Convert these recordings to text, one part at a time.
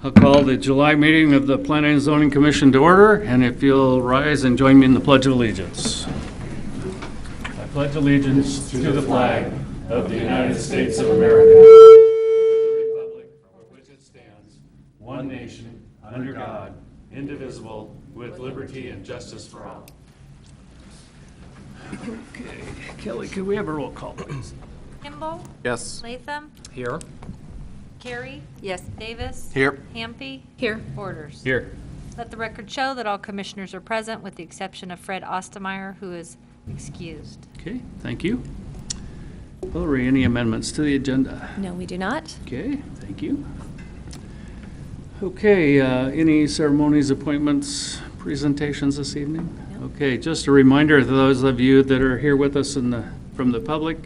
I'll call the July meeting of the Planning and Zoning Commission to order, and if you'll rise and join me in the Pledge of Allegiance. I pledge allegiance to the flag of the United States of America, the republic for which it stands, one nation, under God, indivisible, with liberty and justice for all. Okay, Kelly, could we have a roll call, please? Kimball? Yes. Latham? Here. Carey? Yes. Davis? Here. Hampy? Here. Borders? Here. Let the record show that all commissioners are present with the exception of Fred Ostemeyer, who is excused. Okay, thank you. Hillary, any amendments to the agenda? No, we do not. Okay, thank you. Okay, any ceremonies, appointments, presentations this evening? No. Okay, just a reminder to those of you that are here with us from the public,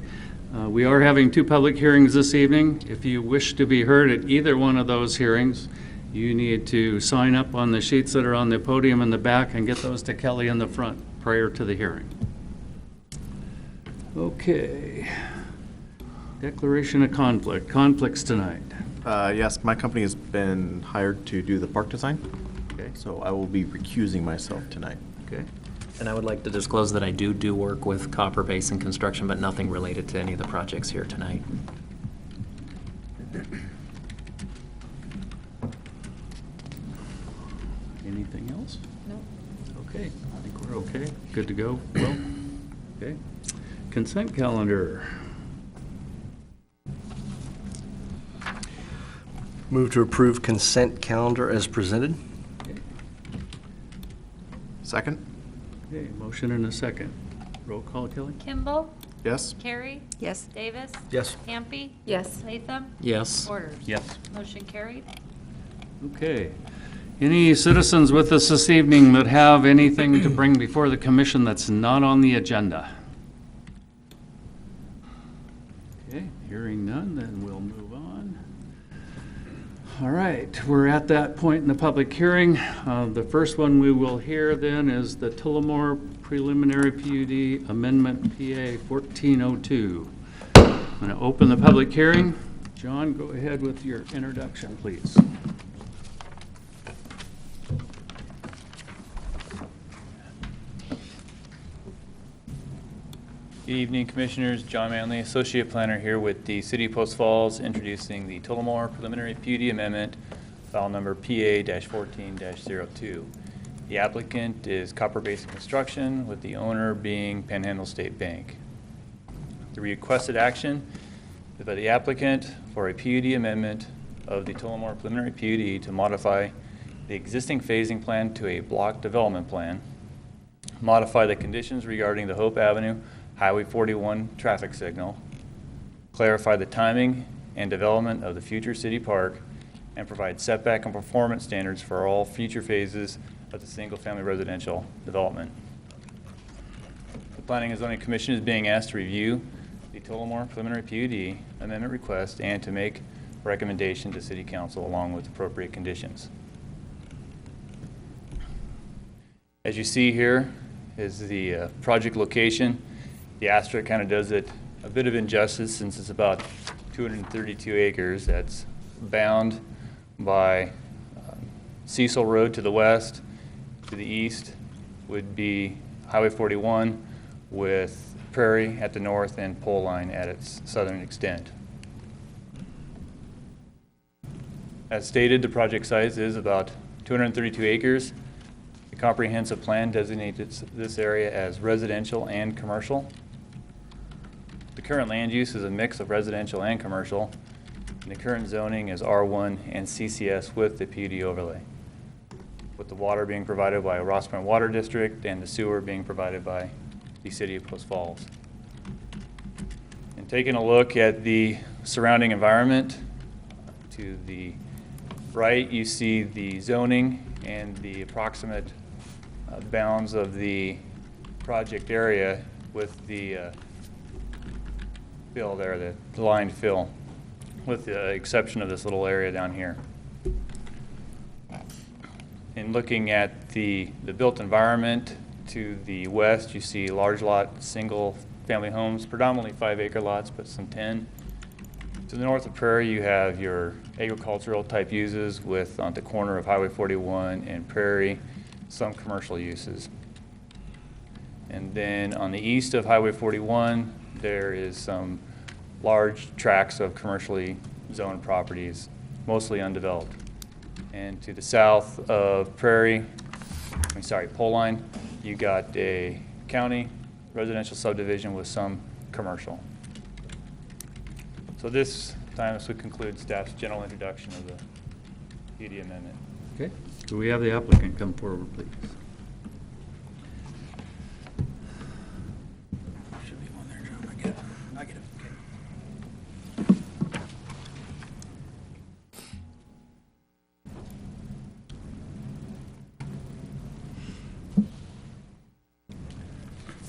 we are having 2 public hearings this evening. If you wish to be heard at either one of those hearings, you need to sign up on the sheets that are on the podium in the back and get those to Kelly in the front prior to the hearing. Okay. Declaration of conflict. Conflicts tonight. Yes, my company has been hired to do the park design, Okay. so I will be recusing myself tonight. Okay. And I would like to disclose that I do work with Copper Basin Construction, but nothing related to any of the projects here tonight. Anything else? No. Okay, I think we're okay. Good to go. Well, okay. Consent calendar. Move to approve consent calendar as presented. Okay. Second? Okay, motion and a second. Roll call, Kelly? Kimball? Yes. Carey? Yes. Davis? Yes. Hampy? Yes. Latham? Yes. Borders? Yes. Motion carried. Okay. Any citizens with us this evening that have anything to bring before the commission that's not on the agenda? Okay, hearing none, then we'll move on. All right, we're at that point in the public hearing. The first one we will hear then is the Tullamore Preliminary PUD Amendment PA 1402. I'm going to open the public hearing. John, go ahead with your introduction, please. Good evening, Commissioners. John Manley, Associate Planner here with the City of Post Falls, introducing the Tullamore Preliminary PUD Amendment, file number PA-14-02. The applicant is Copper Basin Construction, with the owner being Panhandle State Bank. The requested action is by the applicant for a PUD amendment of the Tullamore Preliminary PUD to modify the existing phasing plan to a block development plan, modify the conditions regarding the Hope Avenue Highway 41 traffic signal, clarify the timing and development of the future city park, and provide setback and performance standards for all future phases of the single-family residential development. The Planning and Zoning Commission is being asked to review the Tullamore Preliminary PUD amendment request and to make recommendation to City Council along with appropriate conditions. As you see here is the project location. The asterisk kind of does it a bit of injustice since it's about 232 acres. That's bound by Cecil Road to the west. To the east would be Highway 41 with Prairie at the north and pole line at its southern extent. As stated, the project size is about 232 acres. The comprehensive plan designates this area as residential and commercial. The current land use is a mix of residential and commercial, and the current zoning is R1 and CCS with the PUD overlay, with the water being provided by Ross Point Water District and the sewer being provided by the City of Post Falls. And taking a look at the surrounding environment, to the right you see the zoning and the approximate bounds of the project area with the fill there, the lined fill, with the exception of this little area down here. In looking at the built environment, to the west you see large lot single family homes, predominantly 5-acre lots, but some 10. To the north of Prairie, you have your agricultural type uses with, on the corner of Highway 41 and Prairie, some commercial uses. And then on the east of Highway 41, there is some large tracts of commercially zoned properties, mostly undeveloped. And to the south of Prairie, Pole Line, you got a county residential subdivision with some commercial. So this time, this would conclude staff's general introduction of the PUD amendment. Okay, do we have the applicant come forward, please? Should be one there, John. I get it.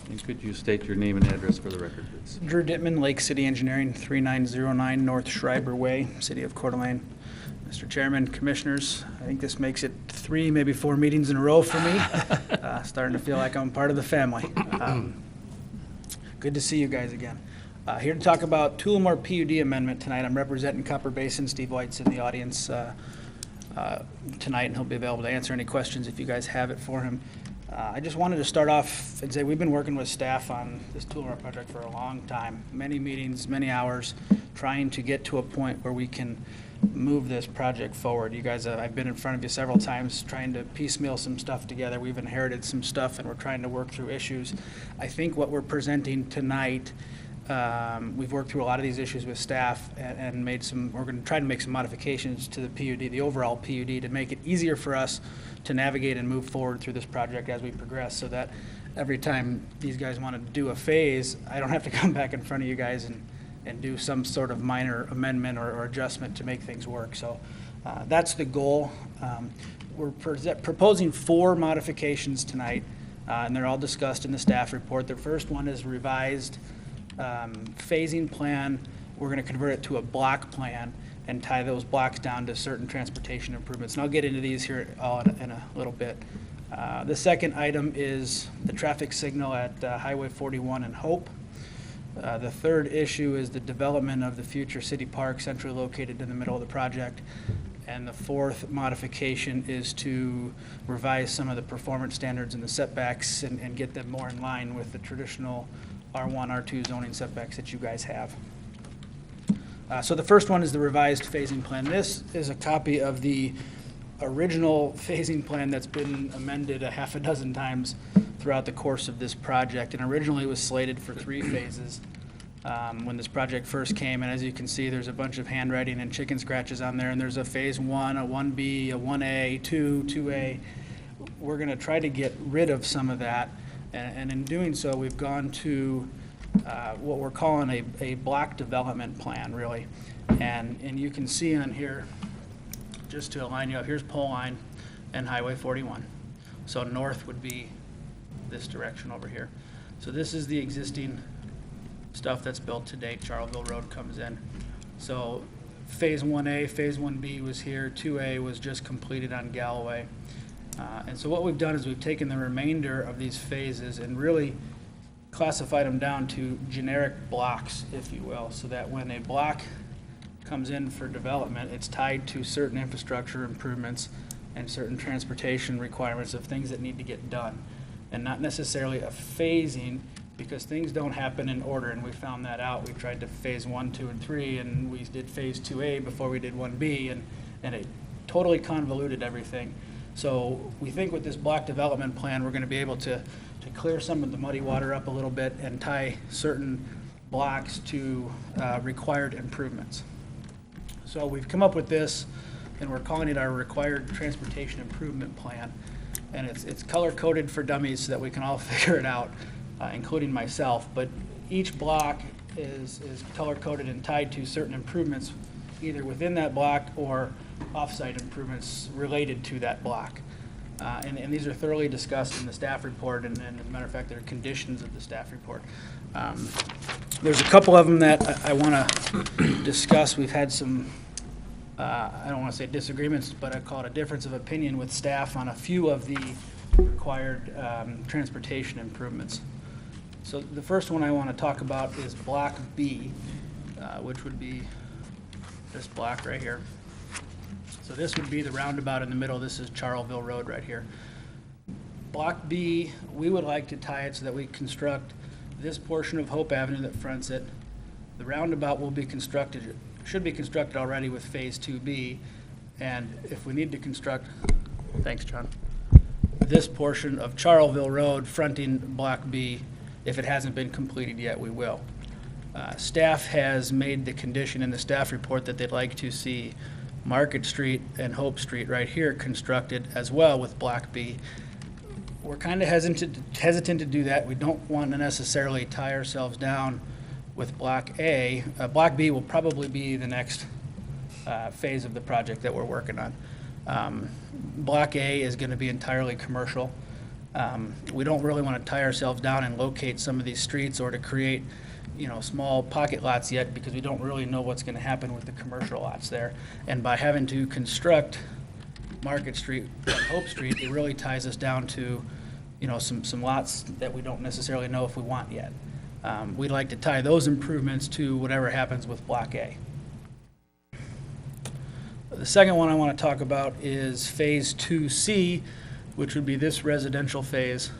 And could you state your name and address for the record, please? Drew Dittman, Lake City Engineering, 3909 North Schreiber Way, City of Coeur d'Alene. Mr. Chairman, Commissioners, I think this makes it 3, maybe 4 meetings in a row for me. Starting to feel like I'm part of the family. Good to see you guys again. Here to talk about Tullamore PUD amendment tonight. I'm representing Copper Basin. Steve White's in the audience tonight, and he'll be available to answer any questions if you guys have it for him. I just wanted to start off and say we've been working with staff on this Tullamore project for a long time. Many meetings, many hours, trying to get to a point where we can move this project forward. You guys, I've been in front of you several times trying to piecemeal some stuff together. We've inherited some stuff and we're trying to work through issues. I think what we're presenting tonight, we've worked through a lot of these issues with staff and made some, we're going to try to make some modifications to the PUD, the overall PUD, to make it easier for us to navigate and move forward through this project as we progress, so that every time these guys want to do a phase, I don't have to come back in front of you guys and do some sort of minor amendment or adjustment to make things work. So that's the goal. We're proposing 4 modifications tonight, and they're all discussed in the staff report. The first one is revised phasing plan. We're going to convert it to a block plan and tie those blocks down to certain transportation improvements. And I'll get into these here all in a little bit. The second item is the traffic signal at Highway 41 and Hope. The third issue is the development of the future city park centrally located in the middle of the project. And the fourth modification is to revise some of the performance standards and the setbacks and get them more in line with the traditional R1, R2 zoning setbacks that you guys have. So the first one is the revised phasing plan. This is a copy of the original phasing plan that's been amended a half a dozen times throughout the course of this project. And originally it was slated for 3 phases when this project first came. And as you can see, there's a bunch of handwriting and chicken scratches on there. And there's a phase 1, a 1B, a 1A, 2, 2A. We're going to try to get rid of some of that. And in doing so, we've gone to what we're calling a block development plan, really. And you can see on here, just to align you up, here's Pole Line and Highway 41. So north would be this direction over here. So this is the existing stuff that's built to date. Charleville Road comes in. So phase 1A, phase 1B was here, 2A was just completed on Galloway. And so what we've done is we've taken the remainder of these phases and really classified them down to generic blocks, if you will, so that when a block comes in for development, it's tied to certain infrastructure improvements and certain transportation requirements of things that need to get done, and not necessarily a phasing, because things don't happen in order, and we found that out. We tried to phase 1, 2, and 3, and we did phase 2A before we did 1B, and it totally convoluted everything. So we think with this block development plan, we're going to be able to clear some of the muddy water up a little bit and tie certain blocks to required improvements. So we've come up with this, and we're calling it our required transportation improvement plan. And it's color-coded for dummies so that we can all figure it out, including myself. But each block is color-coded and tied to certain improvements, either within that block or off-site improvements related to that block. And these are thoroughly discussed in the staff report, and as a matter of fact, they're conditions of the staff report. There's a couple of them that I want to discuss. We've had some, I don't want to say disagreements, but I call it a difference of opinion with staff on a few of the required transportation improvements. So the first one I want to talk about is Block B, which would be this block right here. So this would be the roundabout in the middle. This is Charleville Road right here. Block B, we would like to tie it so that we construct this portion of Hope Avenue that fronts it. The roundabout will be constructed, should be constructed already with Phase 2B. And if we need to construct, thanks, John, this portion of Charleville Road fronting Block B, if it hasn't been completed yet, we will. Staff has made the condition in the staff report that they'd like to see Market Street and Hope Street right here constructed as well with Block B. We're kind of hesitant to do that. We don't want to necessarily tie ourselves down with Block A. Block B will probably be the next phase of the project that we're working on. Block A is going to be entirely commercial. We don't really want to tie ourselves down and locate some of these streets or to create, small pocket lots yet, because we don't really know what's going to happen with the commercial lots there. And by having to construct Market Street and Hope Street, it really ties us down to, some lots that we don't necessarily know if we want yet. We'd like to tie those improvements to whatever happens with Block A. The second one I want to talk about is Phase 2C, which would be this residential phase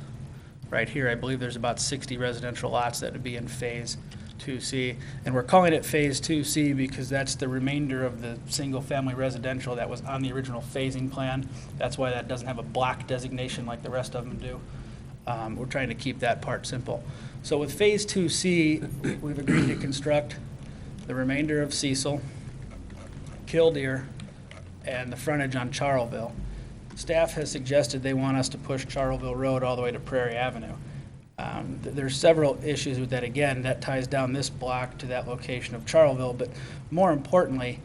right here. I believe there's about 60 residential lots that would be in Phase 2C. And we're calling it Phase 2C because that's the remainder of the single-family residential that was on the original phasing plan. That's why that doesn't have a block designation like the rest of them do. We're trying to keep that part simple. So with Phase 2C, we've agreed to construct the remainder of Cecil, Killdeer, and the frontage on Charleville. Staff has suggested they want us to push Charleville Road all the way to Prairie Avenue. There's several issues with that. Again, that ties down this block to that location of Charleville, but more importantly,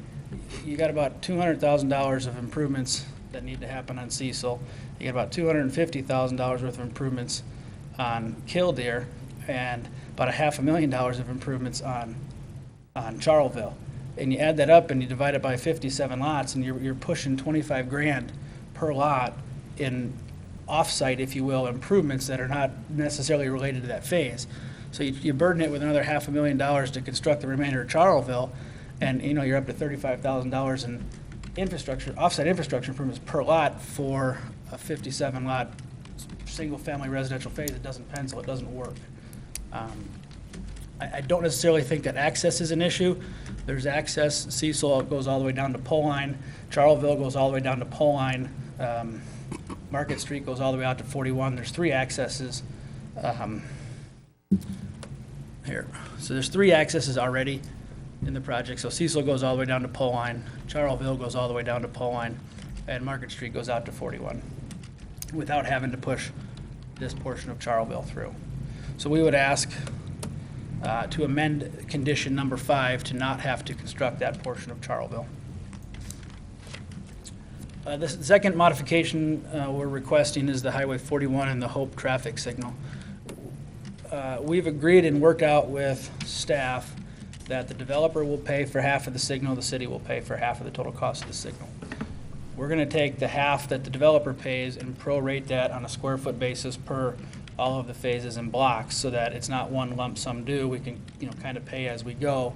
you got about $200,000 of improvements that need to happen on Cecil. You got about $250,000 worth of improvements on Killdeer, and about $500,000 of improvements on Charleville. And you add that up and you divide it by 57 lots, and you're pushing 25 grand per lot in off-site, if you will, improvements that are not necessarily related to that phase. So you burden it with another $500,000 to construct the remainder of Charleville, and you're up to $35,000 in infrastructure, off-site infrastructure improvements per lot for a 57-lot single-family residential phase. It doesn't pencil, it doesn't work. I don't necessarily think that access is an issue. There's access. Cecil goes all the way down to Pole Line. Charleville goes all the way down to Pole Line. Market Street goes all the way out to 41. There's 3 accesses here. So there's 3 accesses already in the project. So Cecil goes all the way down to Pole Line. Charleville goes all the way down to Pole Line. And Market Street goes out to 41 without having to push this portion of Charleville through. So we would ask to amend condition number 5 to not have to construct that portion of Charleville. The second modification we're requesting is the Highway 41 and the Hope traffic signal. We've agreed and worked out with staff that the developer will pay for half of the signal, the city will pay for half of the total cost of the signal. We're going to take the half that the developer pays and prorate that on a square foot basis per all of the phases and blocks, so that it's not one lump sum due. We can kind of pay as we go,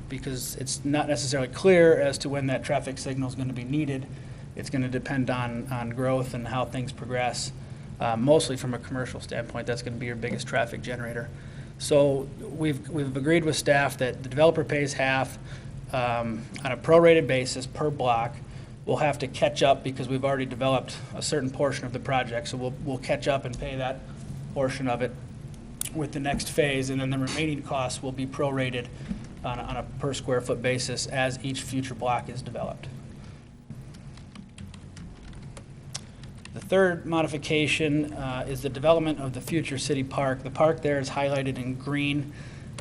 because it's not necessarily clear as to when that traffic signal is going to be needed. It's going to depend on growth and how things progress. Mostly from a commercial standpoint, that's going to be your biggest traffic generator. So we've agreed with staff that the developer pays half on a prorated basis per block. We'll have to catch up because we've already developed a certain portion of the project, so we'll catch up and pay that portion of it with the next phase, and then the remaining costs will be prorated on a per square foot basis as each future block is developed. The third modification is the development of the future city park. The park there is highlighted in green.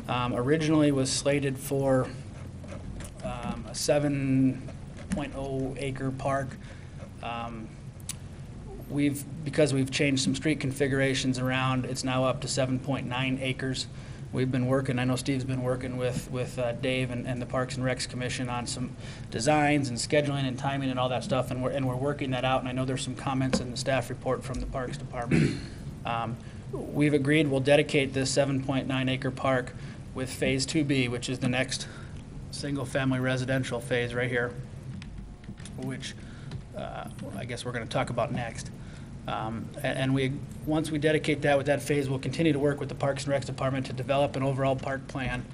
Originally was slated for a 7.0 acre park. Because we've changed some street configurations around, it's now up to 7.9 acres. We've been working, I know Steve's been working with Dave and the Parks and Recs Commission on some designs and scheduling and timing and all that stuff, and we're working that out, and I know there's some comments in the staff report from the Parks Department. We've agreed we'll dedicate this 7.9 acre park with Phase 2B, which is the next single-family residential phase right here, which I guess we're going to talk about next. And once we dedicate that with that phase, we'll continue to work with the Parks and Recs Department to develop an overall park plan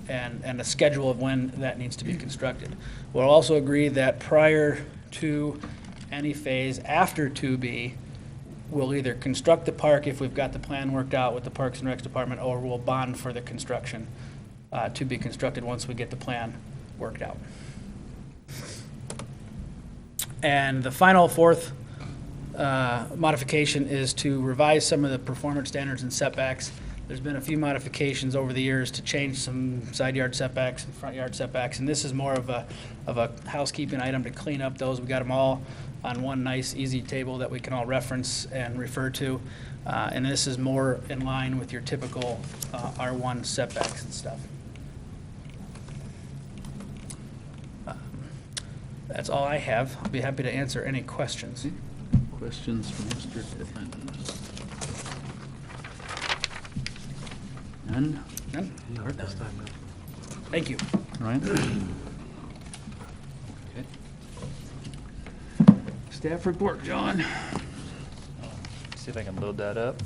and a schedule of when that needs to be constructed. We'll also agree that prior to any phase after 2B, we'll either construct the park if we've got the plan worked out with the Parks and Recs Department, or we'll bond for the construction to be constructed once we get the plan worked out. And the final fourth modification is to revise some of the performance standards and setbacks. There's been a few modifications over the years to change some side yard setbacks and front yard setbacks, and this is more of a housekeeping item to clean up those. We got them all on one nice, easy table that we can all reference and refer to, and this is more in line with your typical R1 setbacks and stuff. That's all I have. I'll be happy to answer any questions. Questions from Mr. Pittman? None? None? Not this time, no. Thank you. Ryan? Okay. Staff report, John. See if I can load that up.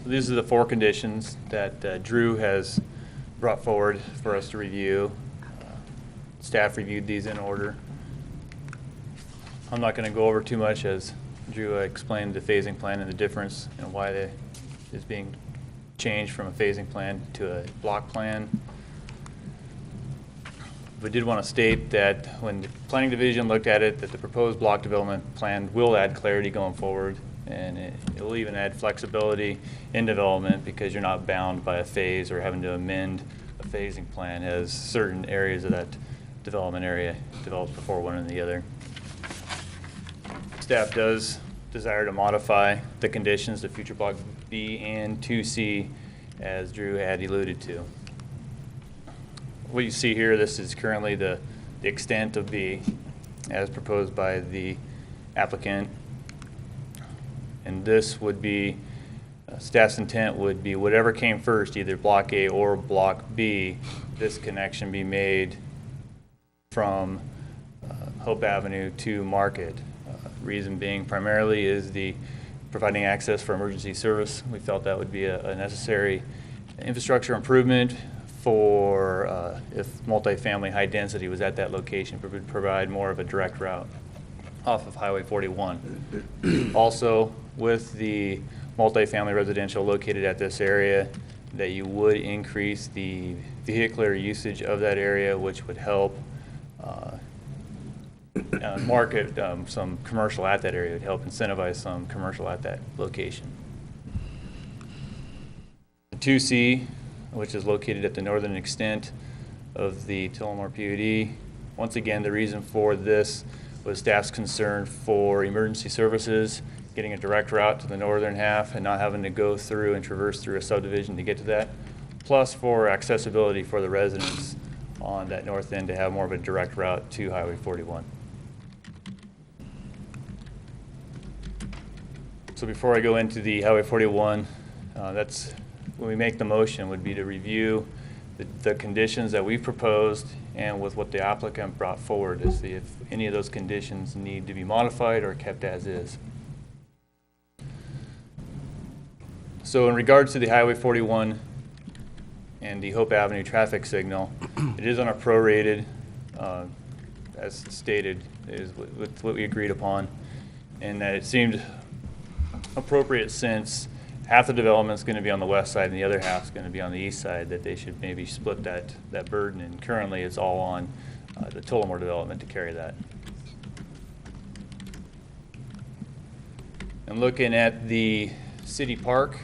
These are the 4 conditions that Drew has brought forward for us to review. Staff reviewed these in order. I'm not going to go over too much, as Drew explained the phasing plan and the difference and why it is being changed from a phasing plan to a block plan. We did want to state that when the Planning Division looked at it, that the proposed block development plan will add clarity going forward, and it will even add flexibility in development, because you're not bound by a phase or having to amend a phasing plan, as certain areas of that development area developed before one and the other. Staff does desire to modify the conditions to future block B and 2C, as Drew had alluded to. What you see here, this is currently the extent of B as proposed by the applicant. And this would be, staff's intent would be whatever came first, either block A or block B, this connection be made from Hope Avenue to Market. Reason being primarily is the providing access for emergency service. We felt that would be a necessary infrastructure improvement for if multifamily high density was at that location, it would provide more of a direct route off of Highway 41. Also, with the multifamily residential located at this area, that you would increase the vehicular usage of that area, which would help market some commercial at that area. It would help incentivize some commercial at that location. The 2C, which is located at the northern extent of the Tullamore PUD. Once again, the reason for this was staff's concern for emergency services, getting a direct route to the northern half and not having to go through and traverse through a subdivision to get to that, plus for accessibility for the residents on that north end to have more of a direct route to Highway 41. So before I go into the Highway 41, that's when we make the motion, would be to review the conditions that we've proposed and with what the applicant brought forward, to see if any of those conditions need to be modified or kept as is. So in regards to the Highway 41 and the Hope Avenue traffic signal, it is on a prorated, as stated, is with what we agreed upon, and that it seemed appropriate, since half the development is going to be on the west side and the other half is going to be on the east side, that they should maybe split that burden. And currently it's all on the Tullamore development to carry that. And looking at the city park,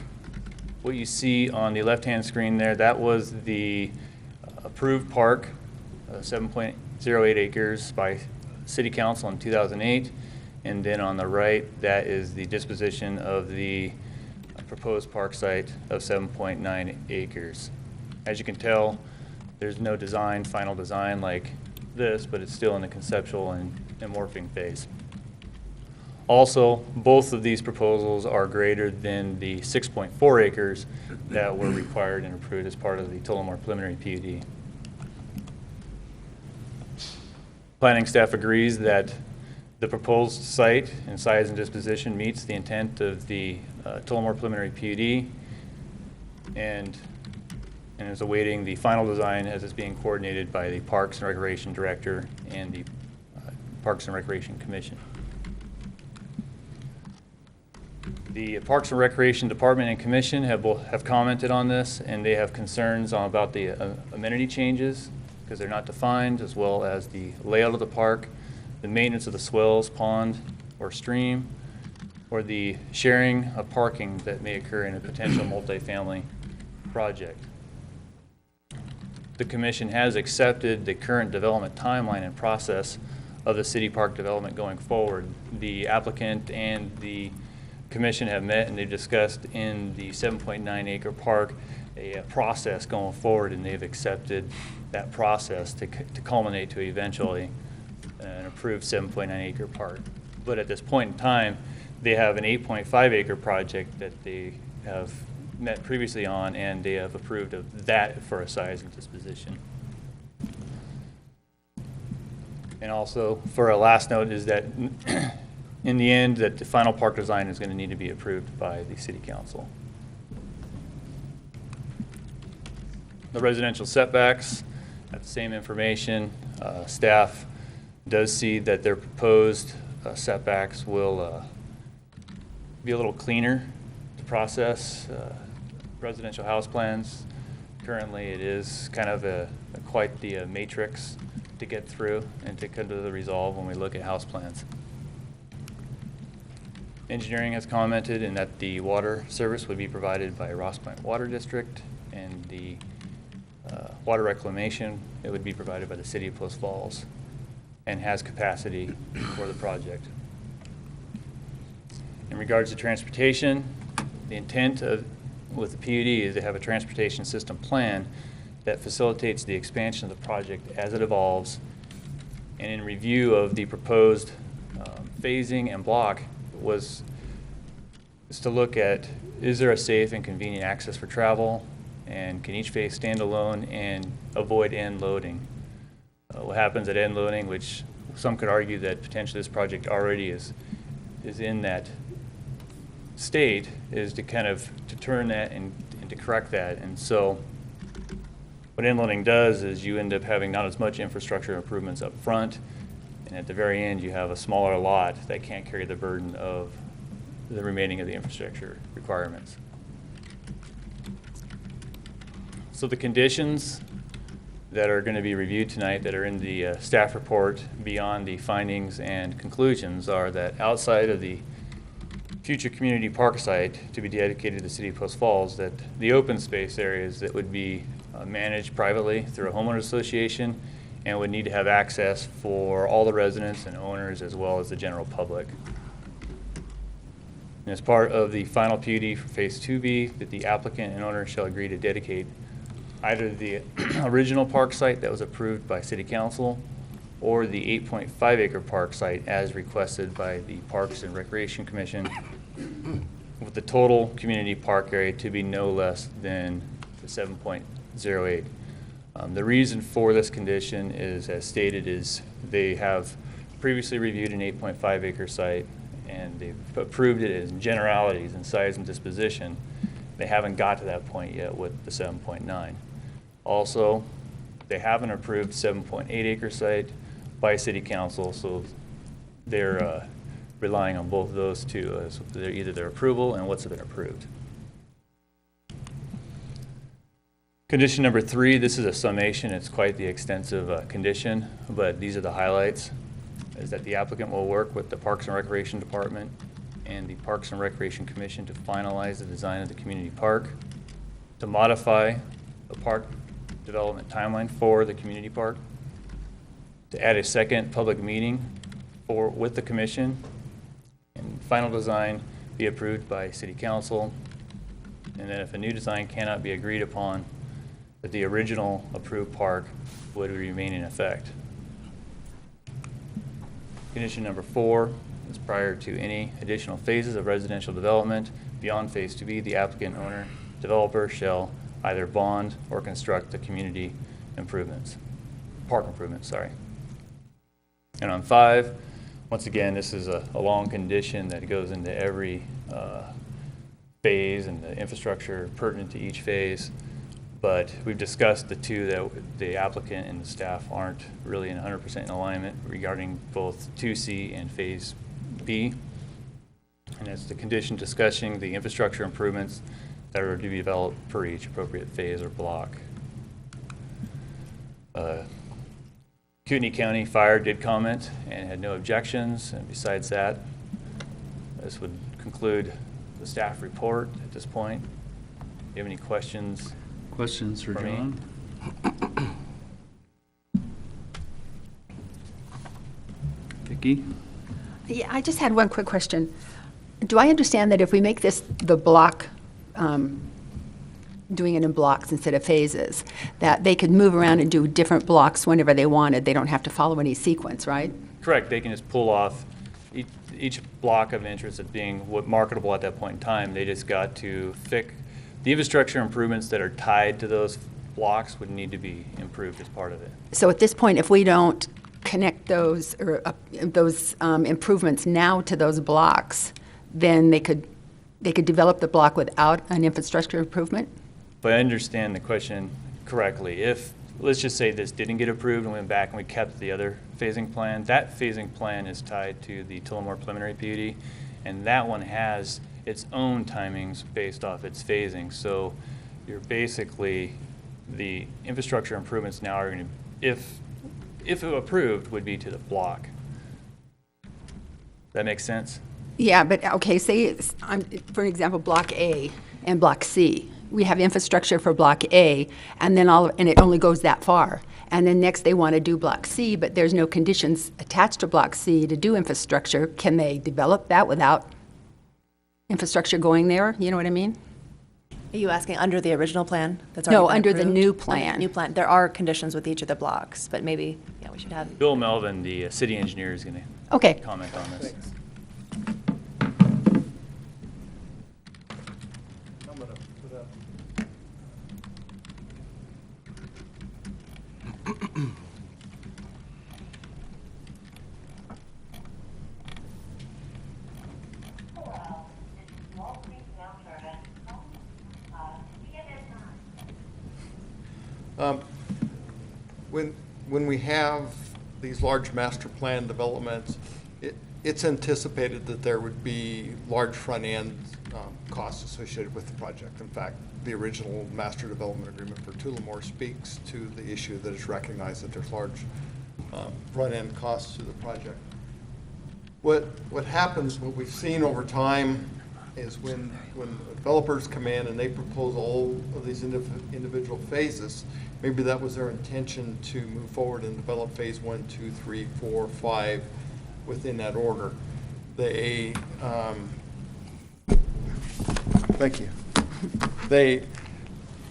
what you see on the left-hand screen there, that was the approved park, 7.08 acres by City Council in 2008. And then on the right, that is the disposition of the proposed park site of 7.9 acres. As you can tell, there's no final design like this, but it's still in the conceptual and morphing phase. Also, both of these proposals are greater than the 6.4 acres that were required and approved as part of the Tullamore preliminary PUD. Planning staff agrees that the proposed site and size and disposition meets the intent of the Tullamore preliminary PUD and is awaiting the final design as it's being coordinated by the Parks and Recreation Director and the Parks and Recreation Commission. The Parks and Recreation Department and Commission have commented on this, and they have concerns about the amenity changes because they're not defined, as well as the layout of the park, the maintenance of the swells, pond, or stream, or the sharing of parking that may occur in a potential multifamily project. The Commission has accepted the current development timeline and process of the city park development going forward. The applicant and the Commission have met and they've discussed in the 7.9 acre park a process going forward, and they've accepted that process to culminate to eventually an approved 7.9 acre park. But at this point in time, they have an 8.5 acre project that they have met previously on, and they have approved of that for a size and disposition. And also, for a last note, is that in the end, that the final park design is going to need to be approved by the City Council. The residential setbacks, have the same information. Staff does see that their proposed setbacks will be a little cleaner to process. Residential house plans, currently it is kind of quite the matrix to get through and to come to the resolve when we look at house plans. Engineering has commented in that the water service would be provided by Ross Point Water District, and the water reclamation, it would be provided by the City of Post Falls, and has capacity for the project. In regards to transportation, the intent with the PUD is to have a transportation system plan that facilitates the expansion of the project as it evolves, and in review of the proposed phasing and block is to look at, is there a safe and convenient access for travel, and can each phase stand alone and avoid end loading? What happens at end loading, which some could argue that potentially this project already is in that state, is to kind of to turn that and to correct that. And so what end loading does is you end up having not as much infrastructure improvements up front, and at the very end you have a smaller lot that can't carry the burden of the remaining of the infrastructure requirements. So the conditions that are going to be reviewed tonight that are in the staff report beyond the findings and conclusions are that outside of the future community park site to be dedicated to the City of Post Falls, that the open space areas that would be managed privately through a homeowners association and would need to have access for all the residents and owners as well as the general public. And as part of the final PUD for Phase 2B, that the applicant and owner shall agree to dedicate either the original park site that was approved by City Council or the 8.5 acre park site as requested by the Parks and Recreation Commission, with the total community park area to be no less than the 7.08. The reason for this condition is, as stated, is they have previously reviewed an 8.5 acre site and they've approved it as generalities in size and disposition. They haven't got to that point yet with the 7.9. Also, they haven't approved 7.8 acre site by City Council, so they're relying on both of those two as either their approval and what's been approved. Condition number 3, this is a summation. It's quite the extensive condition, but these are the highlights, is that the applicant will work with the Parks and Recreation Department and the Parks and Recreation Commission to finalize the design of the community park, to modify the park development timeline for the community park, to add a second public meeting with the commission, and final design be approved by City Council, and that if a new design cannot be agreed upon, that the original approved park would remain in effect. Condition number 4 is prior to any additional phases of residential development beyond Phase 2B, the applicant, owner, developer shall either bond or construct the community improvements, park improvements, sorry. And on 5, once again, this is a long condition that goes into every phase and the infrastructure pertinent to each phase. But we've discussed the two that the applicant and the staff aren't really in 100% in alignment regarding both 2C and Phase B. And it's the condition discussing the infrastructure improvements that are to be developed per each appropriate phase or block. Kootenai County Fire did comment and had no objections. And besides that, this would conclude the staff report at this point. Do you have any questions? Questions for For me? John? Vicki? Yeah, I just had one quick question. Do I understand that if we make this the block, doing it in blocks instead of phases, that they could move around and do different blocks whenever they wanted? They don't have to follow any sequence, right? Correct. They can just pull off each block of interest as being what marketable at that point in time. They just got to fix the infrastructure improvements that are tied to those blocks would need to be improved as part of it. So at this point, if we don't connect those or those improvements now to those blocks, then they could develop the block without an infrastructure improvement? But I understand the question correctly. If, let's just say this didn't get approved and went back and we kept the other phasing plan, that phasing plan is tied to the Tullamore preliminary PUD, and that one has its own timings based off its phasing. So you're basically, the infrastructure improvements now are going to, if approved, would be to the block. That makes sense? Yeah, but, okay, say, for example, Block A and Block C. We have infrastructure for Block A, and then and it only goes that far. And then next they want to do Block C, but there's no conditions attached to Block C to do infrastructure. Can they develop that without infrastructure going there? You know what I mean? Are you asking under the original plan that's No, already been under the approved? new Under plan. the new plan. There are conditions with each of the blocks, but maybe, yeah, we should have. Bill Melvin, the city engineer, is going to Okay. comment on this. When we have these large master plan developments, it's anticipated that there would be large front-end costs associated with the project. In fact, the original master development agreement for Tullamore speaks to the issue that is recognized that there's large front-end costs to the project. What happens, what we've seen over time, is when developers come in and they propose all of these individual phases, maybe that was their intention to move forward and develop phase 1, 2, 3, 4, 5 within that order. They, thank you.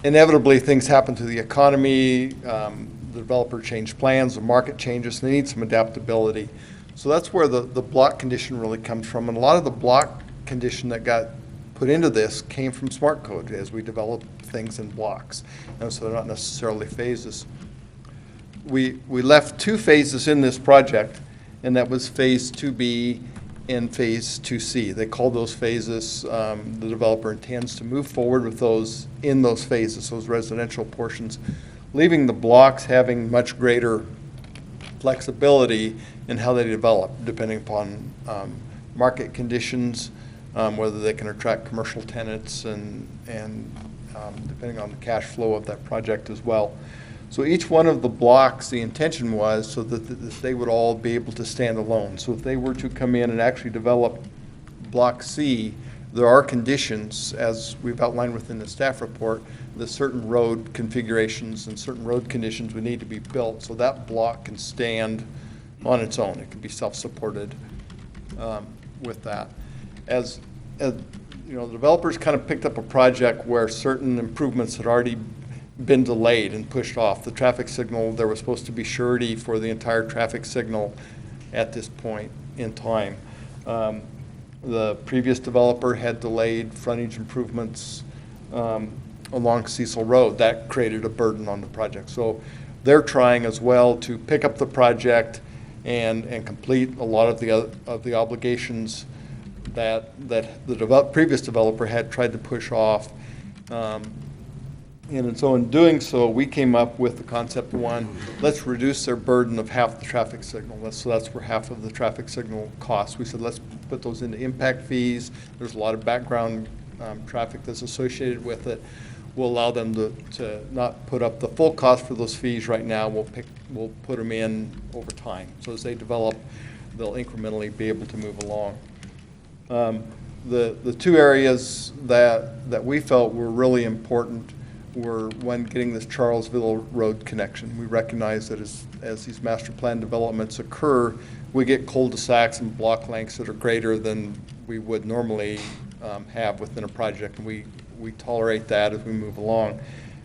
Inevitably, things happen to the economy, the developer changed plans, the market changes, and they need some adaptability. So that's where the block condition really comes from. And a lot of the block condition that got put into this came from SmartCode as we developed things in blocks. And so they're not necessarily phases. We left 2 phases in this project, and that was phase 2B and phase 2C. They call those phases, the developer intends to move forward with those in those phases, those residential portions, leaving the blocks having much greater flexibility in how they develop, depending upon market conditions, whether they can attract commercial tenants and depending on the cash flow of that project as well. So each one of the blocks, the intention was so that they would all be able to stand alone. So if they were to come in and actually develop Block C, there are conditions, as we've outlined within the staff report, that certain road configurations and certain road conditions would need to be built so that block can stand on its own. It can be self-supported with that. As the developers kind of picked up a project where certain improvements had already been delayed and pushed off. The traffic signal, there was supposed to be surety for the entire traffic signal at this point in time. The previous developer had delayed frontage improvements along Cecil Road. That created a burden on the project. So they're trying as well to pick up the project and complete a lot of the obligations that the previous developer had tried to push off. And so in doing so, we came up with the concept one, let's reduce their burden of half the traffic signal. So that's where half of the traffic signal costs. We said, let's put those into impact fees. There's a lot of background traffic that's associated with it. We'll allow them to not put up the full cost for those fees right now. We'll put them in over time. So as they develop, they'll incrementally be able to move along. The two areas that we felt were really important were, one, getting this Charlesville Road connection. We recognize that as these master plan developments occur, we get cul-de-sacs and block lengths that are greater than we would normally have within a project, and we tolerate that as we move along.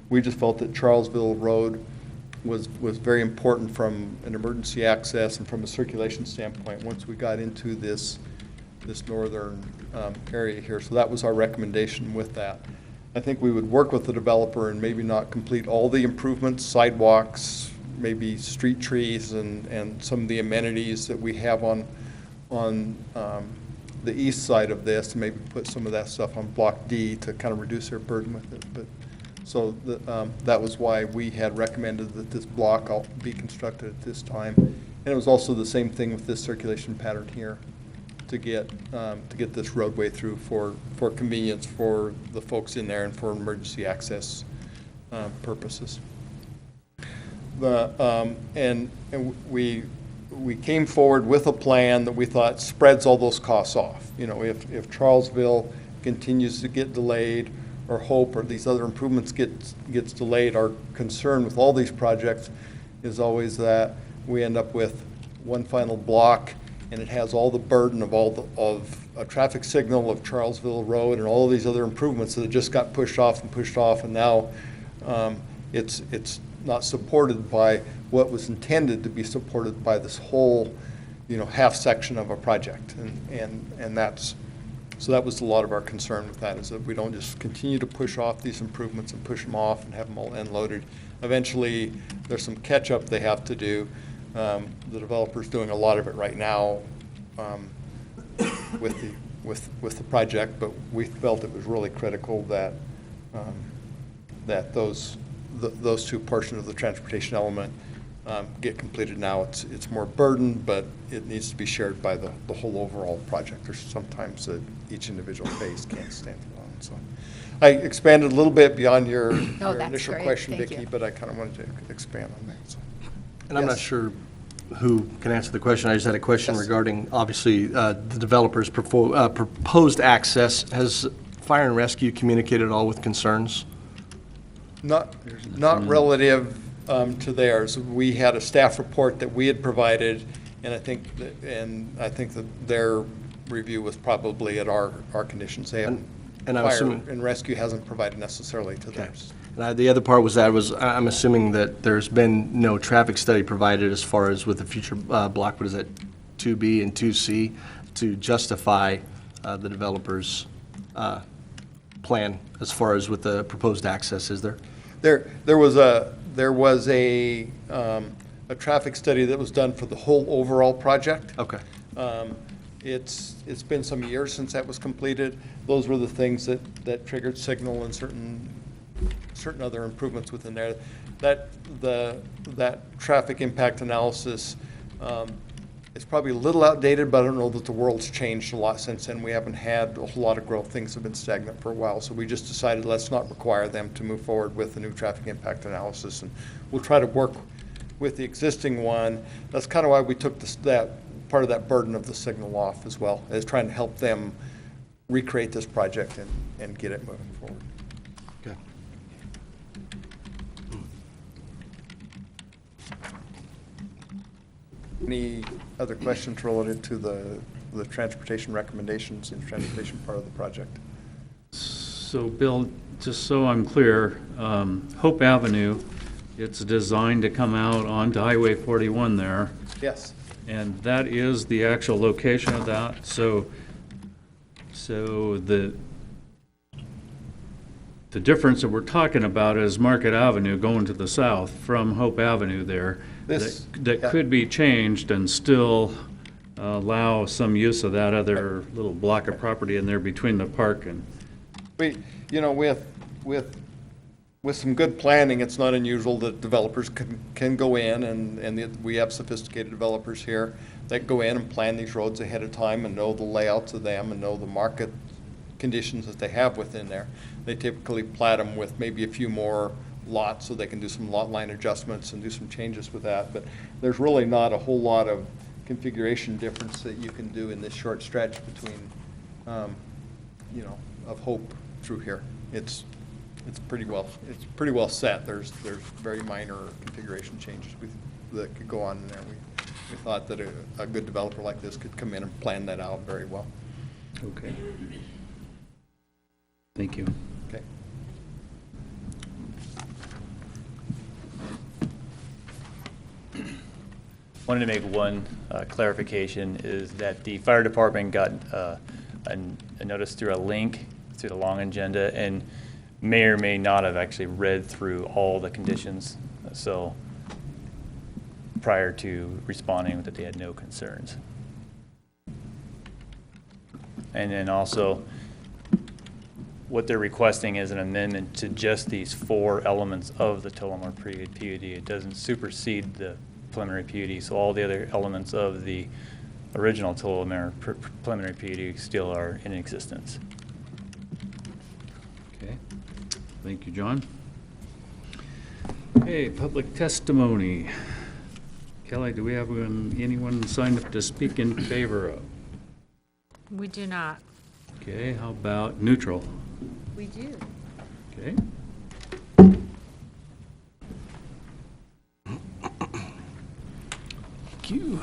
We just felt that Charlesville Road was very important from an emergency access and from a circulation standpoint once we got into this northern area here. So that was our recommendation with that. I think we would work with the developer and maybe not complete all the improvements, sidewalks, maybe street trees, and some of the amenities that we have on the east side of this, and maybe put some of that stuff on Block D to kind of reduce their burden with it. But so that was why we had recommended that this block be constructed at this time. And it was also the same thing with this circulation pattern here, to get this roadway through for convenience for the folks in there and for emergency access purposes. And we came forward with a plan that we thought spreads all those costs off. If Charlesville continues to get delayed, or Hope or these other improvements gets delayed, our concern with all these projects is always that we end up with one final block, and it has all the burden of a traffic signal of Charlesville Road and all of these other improvements that just got pushed off, and now it's not supported by what was intended to be supported by this whole, half section of a project, and so that was a lot of our concern with that, is that we don't just continue to push off these improvements and push them off and have them all end loaded. Eventually, there's some catch up they have to do. The developer's doing a lot of it right now with the project, but we felt it was really critical that those two portions of the transportation element get completed now. It's more burden, but it needs to be shared by the whole overall project. There's sometimes that each individual phase can't stand alone. So I expanded a little bit beyond your initial great. question, Thank Vicki, you. but I kind of wanted to expand on that. So. And I'm not sure who can answer the question. I just had a question regarding, obviously, the developer's proposed access. Has Fire and Rescue communicated at all with concerns? Not relative to theirs. We had a staff report that we had provided, and I think that their review was probably at our conditions. They haven't, and I'm Fire assuming, and Rescue hasn't provided necessarily to theirs. And the other part was I'm assuming that there's been no traffic study provided as far as with the future block, what is it, 2B and 2C, to justify the developer's plan as far as with the proposed access, is there? There was a traffic study that was done for the whole overall project. Okay. It's been some years since that was completed. Those were the things that triggered signal and certain other improvements within there. That traffic impact analysis is probably a little outdated, but I don't know that the world's changed a lot since then. We haven't had a whole lot of growth. Things have been stagnant for a while, so we just decided let's not require them to move forward with the new traffic impact analysis, and we'll try to work with the existing one. That's kind of why we took that part of that burden of the signal off as well, as trying to help them recreate this project and get it moving forward. Okay. Any other questions related to the transportation recommendations and transportation part of the project? So Bill, just so I'm clear, Hope Avenue, it's designed to come out onto Highway 41 there, Yes. and that is the actual location of that. So the difference that we're talking about is Market Avenue going to the south from Hope Avenue there. This- That yeah. could be changed and still allow some use of that other little block of property in there between the park and, With some good planning, it's not unusual that developers can go in, and we have sophisticated developers here that go in and plan these roads ahead of time and know the layouts of them and know the market conditions that they have within there. They typically plat them with maybe a few more lots so they can do some lot line adjustments and do some changes with that. But there's really not a whole lot of configuration difference that you can do in this short stretch between, of Hope through here. It's pretty well set. There's very minor configuration changes that could go on in there. We thought that a good developer like this could come in and plan that out very well. okay. Thank you. Okay. Wanted to make one clarification, is that the fire department got a notice through a link through the long agenda, and may or may not have actually read through all the conditions, so prior to responding that they had no concerns. And then also, what they're requesting is an amendment to just these 4 elements of the Tullamore PUD. It doesn't supersede the preliminary PUD, so all the other elements of the original Tullamore preliminary PUD still are in existence. Okay. Thank you, John. Okay, public testimony. Kelly, do we have anyone signed up to speak in favor of? We do not. Okay, how about neutral? We do. Okay. Thank you.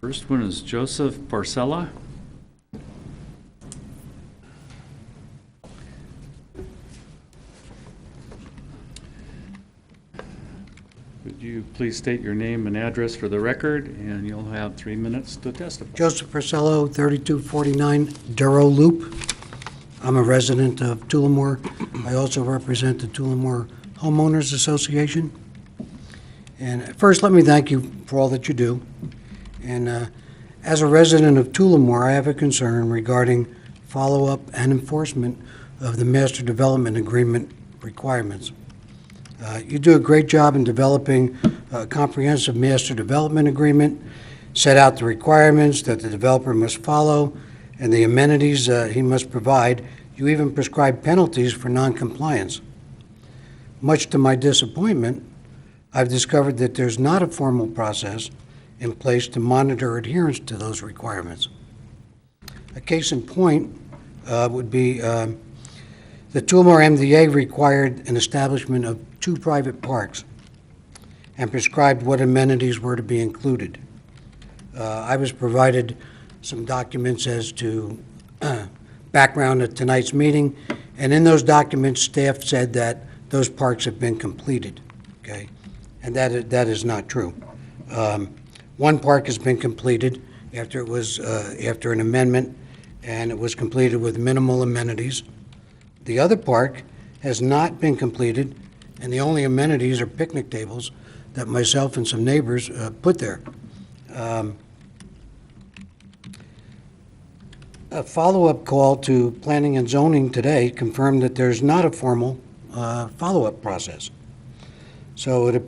First one is Joseph Parcella. Would you please state your name and address for the record, and you'll have 3 minutes to testify. Joseph Purcello, 3249 Duro Loop. I'm a resident of Tullamore. I also represent the Tullamore Homeowners Association. And first, let me thank you for all that you do. And as a resident of Tullamore, I have a concern regarding follow-up and enforcement of the Master Development Agreement requirements. You do a great job in developing a comprehensive Master Development Agreement, set out the requirements that the developer must follow and the amenities he must provide. You even prescribe penalties for noncompliance. Much to my disappointment, I've discovered that there's not a formal process in place to monitor adherence to those requirements. A case in point would be the Tullamore MDA required an establishment of 2 private parks and prescribed what amenities were to be included. I was provided some documents as to background at tonight's meeting, and in those documents, staff said that those parks have been completed, okay? And that is not true. One park has been completed after it was after an amendment, and it was completed with minimal amenities. The other park has not been completed, and the only amenities are picnic tables that myself and some neighbors put there. A follow-up call to planning and zoning today confirmed that there's not a formal follow-up process. So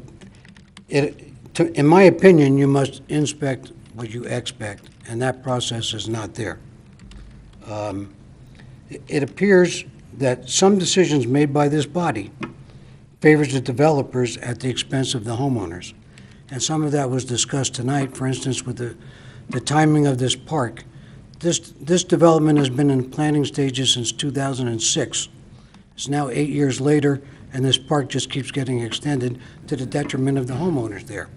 in my opinion, you must inspect what you expect, and that process is not there. It appears that some decisions made by this body favors the developers at the expense of the homeowners. And some of that was discussed tonight, for instance, with the timing of this park. This development has been in planning stages since 2006. It's now 8 years later, and this park just keeps getting extended to the detriment of the homeowners there.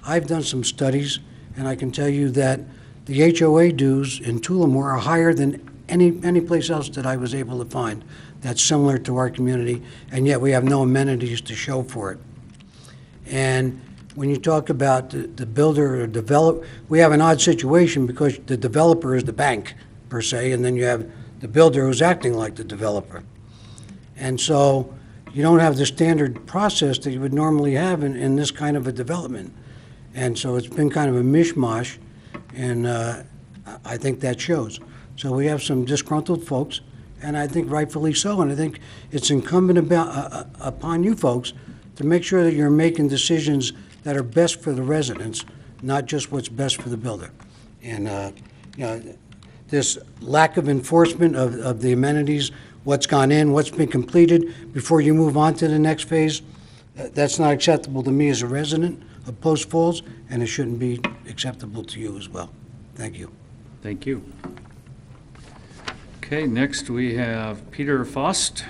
I've done some studies, and I can tell you that the HOA dues in Tullamore are higher than any place else that I was able to find that's similar to our community, and yet we have no amenities to show for it. And when you talk about the builder or develop, we have an odd situation because the developer is the bank, per se, and then you have the builder who's acting like the developer. And so you don't have the standard process that you would normally have in this kind of a development. And so it's been kind of a mishmash, and I think that shows. So we have some disgruntled folks, and I think rightfully so, and I think it's incumbent upon you folks to make sure that you're making decisions that are best for the residents, not just what's best for the builder. And you know, this lack of enforcement of the amenities, what's gone in, what's been completed before you move on to the next phase, that's not acceptable to me as a resident of Post Falls, and it shouldn't be acceptable to you as well. Thank you. Thank you. Okay, next we have Peter Faust.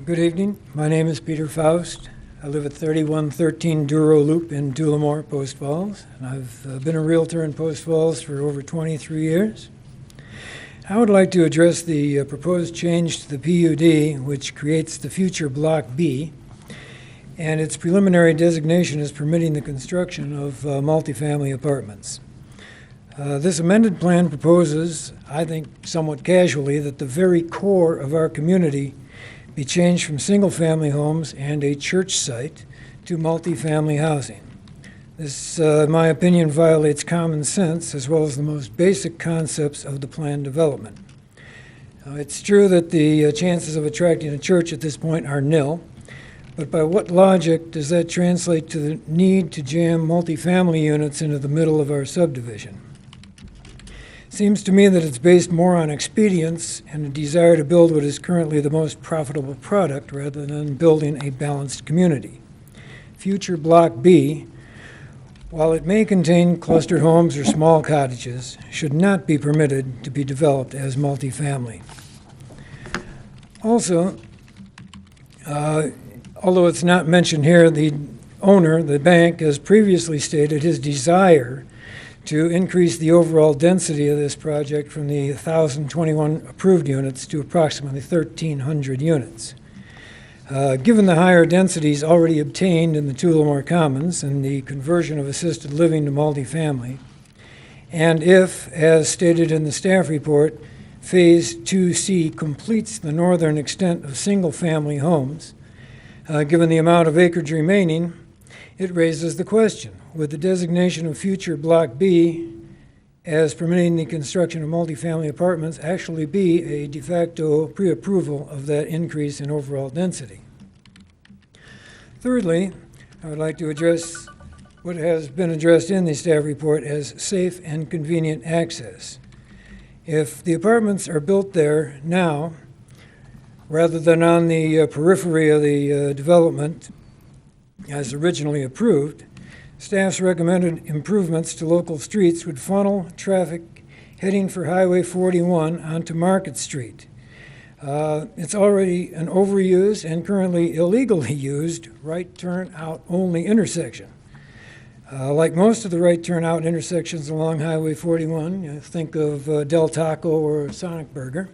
Good evening. My name is Peter Faust. I live at 3113 Duro Loop in Tullamore, Post Falls, and I've been a realtor in Post Falls for over 23 years. I would like to address the proposed change to the PUD, which creates the future Block B, and its preliminary designation as permitting the construction of multifamily apartments. This amended plan proposes, I think somewhat casually, that the very core of our community be changed from single-family homes and a church site to multifamily housing. This, in my opinion, violates common sense as well as the most basic concepts of the plan development. It's true that the chances of attracting a church at this point are nil, but by what logic does that translate to the need to jam multifamily units into the middle of our subdivision? Seems to me that it's based more on expedience and a desire to build what is currently the most profitable product rather than building a balanced community. Future Block B, while it may contain clustered homes or small cottages, should not be permitted to be developed as multifamily. Also, although it's not mentioned here, the owner, the bank, has previously stated his desire to increase the overall density of this project from the 1,021 approved units to approximately 1,300 units. Given the higher densities already obtained in the Tullamore Commons and the conversion of assisted living to multifamily, and if, as stated in the staff report, Phase 2C completes the northern extent of single-family homes, given the amount of acreage remaining, it raises the question, would the designation of future Block B as permitting the construction of multifamily apartments actually be a de facto pre-approval of that increase in overall density? Thirdly, I would like to address what has been addressed in the staff report as safe and convenient access. If the apartments are built there now, rather than on the periphery of the development as originally approved, staff's recommended improvements to local streets would funnel traffic heading for Highway 41 onto Market Street. It's already an overused and currently illegally used right turn out only intersection. Like most of the right turn out intersections along Highway 41, think of Del Taco or Sonic Burger,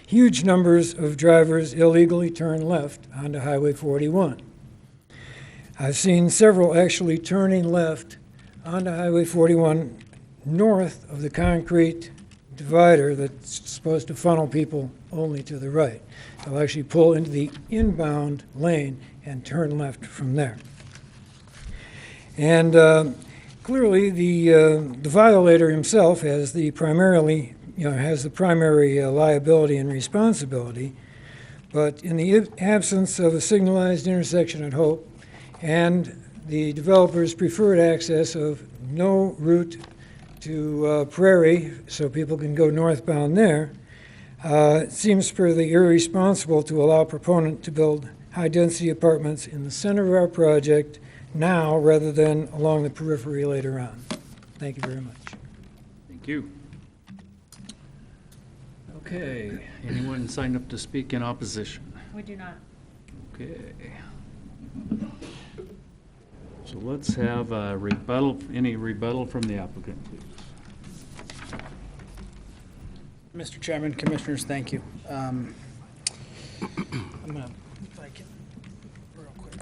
huge numbers of drivers illegally turn left onto Highway 41. I've seen several actually turning left onto Highway 41 north of the concrete divider that's supposed to funnel people only to the right. They'll actually pull into the inbound lane and turn left from there. And clearly the violator himself has the primary liability and responsibility, but in the absence of a signalized intersection at Hope, and the developer's preferred access of no route to Prairie, so people can go northbound there, it seems fairly irresponsible to allow proponent to build high-density apartments in the center of our project now rather than along the periphery later on. Thank you very much. Thank you. Okay, anyone signed up to speak in opposition? We do not. Okay. So let's have a rebuttal, any rebuttal from the applicant, please. Mr. Chairman, Commissioners, thank you. I'm gonna, if I can, real quick.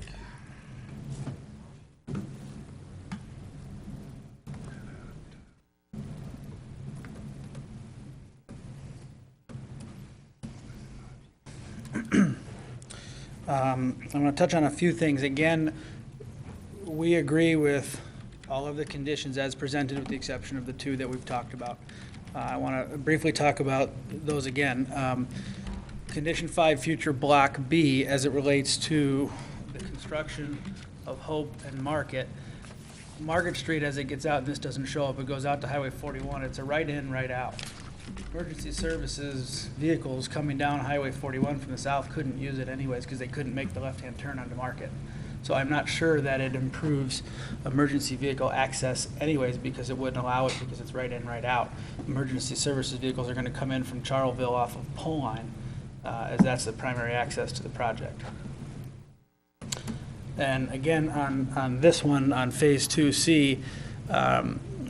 I'm going to touch on a few things. Again, we agree with all of the conditions as presented with the exception of the two that we've talked about. I want to briefly talk about those again. Condition 5, future Block B, as it relates to the construction of Hope and Market. Market Street, as it gets out, and this doesn't show up, it goes out to Highway 41. It's a right in, right out. Emergency services vehicles coming down Highway 41 from the south couldn't use it anyways because they couldn't make the left-hand turn onto Market. So I'm not sure that it improves emergency vehicle access anyways because it wouldn't allow it because it's right in, right out. Emergency services vehicles are going to come in from Charleville off of Pole Line as that's the primary access to the project. And again, on this one, on Phase 2C,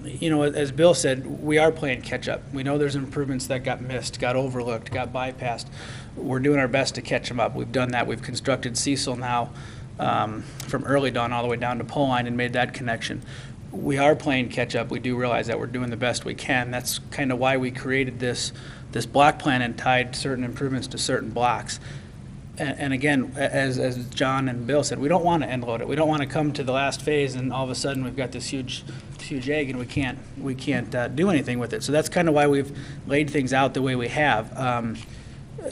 you know, as Bill said, we are playing catch-up. We know there's improvements that got missed, got overlooked, got bypassed. We're doing our best to catch them up. We've done that. We've constructed Cecil now from early dawn all the way down to Pole Line and made that connection. We are playing catch-up. We do realize that we're doing the best we can. That's kind of why we created this block plan and tied certain improvements to certain blocks. And again, as John and Bill said, we don't want to end load it. We don't want to come to the last phase and all of a sudden we've got this huge egg and we can't do anything with it. So that's kind of why we've laid things out the way we have.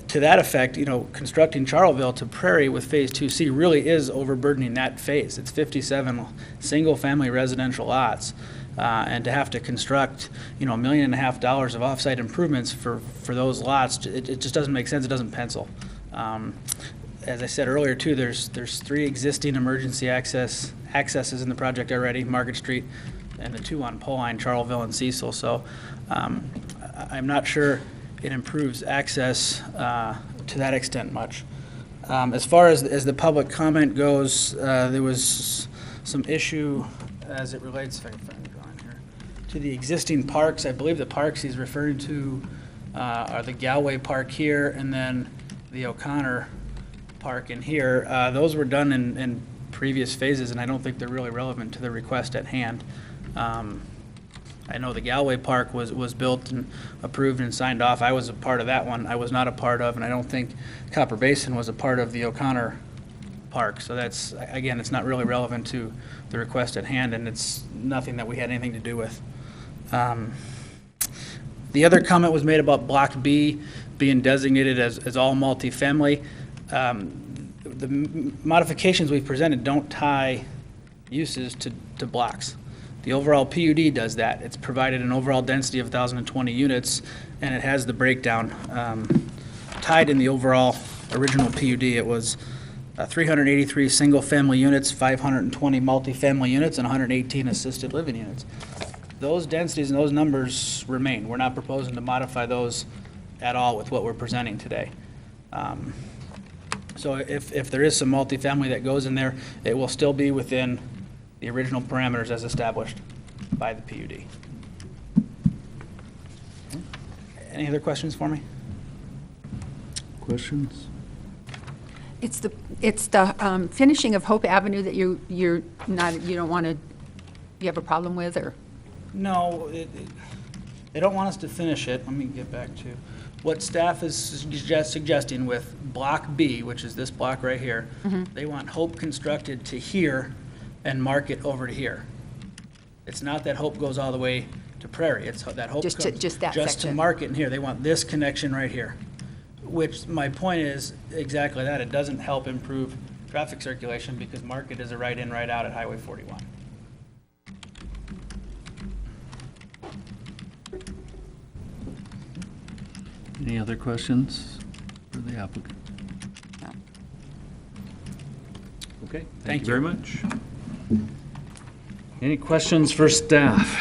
To that effect, you know, constructing Charleville to Prairie with Phase 2C really is overburdening that phase. It's 57 single-family residential lots. And to have to construct, you know, $1.5 million of offsite improvements for those lots, it just doesn't make sense. It doesn't pencil. As I said earlier too, there's 3 existing emergency accesses in the project already, Market Street, and the 2 on Pole Line, Charleville and Cecil. So I'm not sure it improves access to that extent much. As far as the public comment goes, there was some issue as it relates, if I can find it on here, to the existing parks. I believe the parks he's referring to are the Galway Park here and then the O'Connor Park in here. Those were done in previous phases, and I don't think they're really relevant to the request at hand. I know the Galway Park was built and approved and signed off. I was a part of that one. I was not a part of, and I don't think Copper Basin was a part of the O'Connor Park. So that's, again, it's not really relevant to the request at hand, and it's nothing that we had anything to do with. The other comment was made about Block B being designated as all multifamily. The modifications we presented don't tie uses to blocks. The overall PUD does that. It's provided an overall density of 1,020 units, and it has the breakdown tied in the overall original PUD. It was 383 single-family units, 520 multifamily units, and 118 assisted living units. Those densities and those numbers remain. We're not proposing to modify those at all with what we're presenting today. So if there is some multifamily that goes in there, it will still be within the original parameters as established by the PUD. Any other questions for me? Questions? It's the finishing of Hope Avenue that you don't want to, you have a problem with, or? No, they don't want us to finish it. Let me get back to what staff is suggesting with Block B, which is this block right here. They want Hope constructed to here and Market over to here. It's not that Hope goes all the way to Prairie. It's that Hope Just comes to that just to section. Market and here. They want this connection right here, which my point is exactly that. It doesn't help improve traffic circulation because Market is a right in, right out at Highway 41. Any other questions for the applicant? No. Okay, Thank thank you you. very much. Any questions for staff?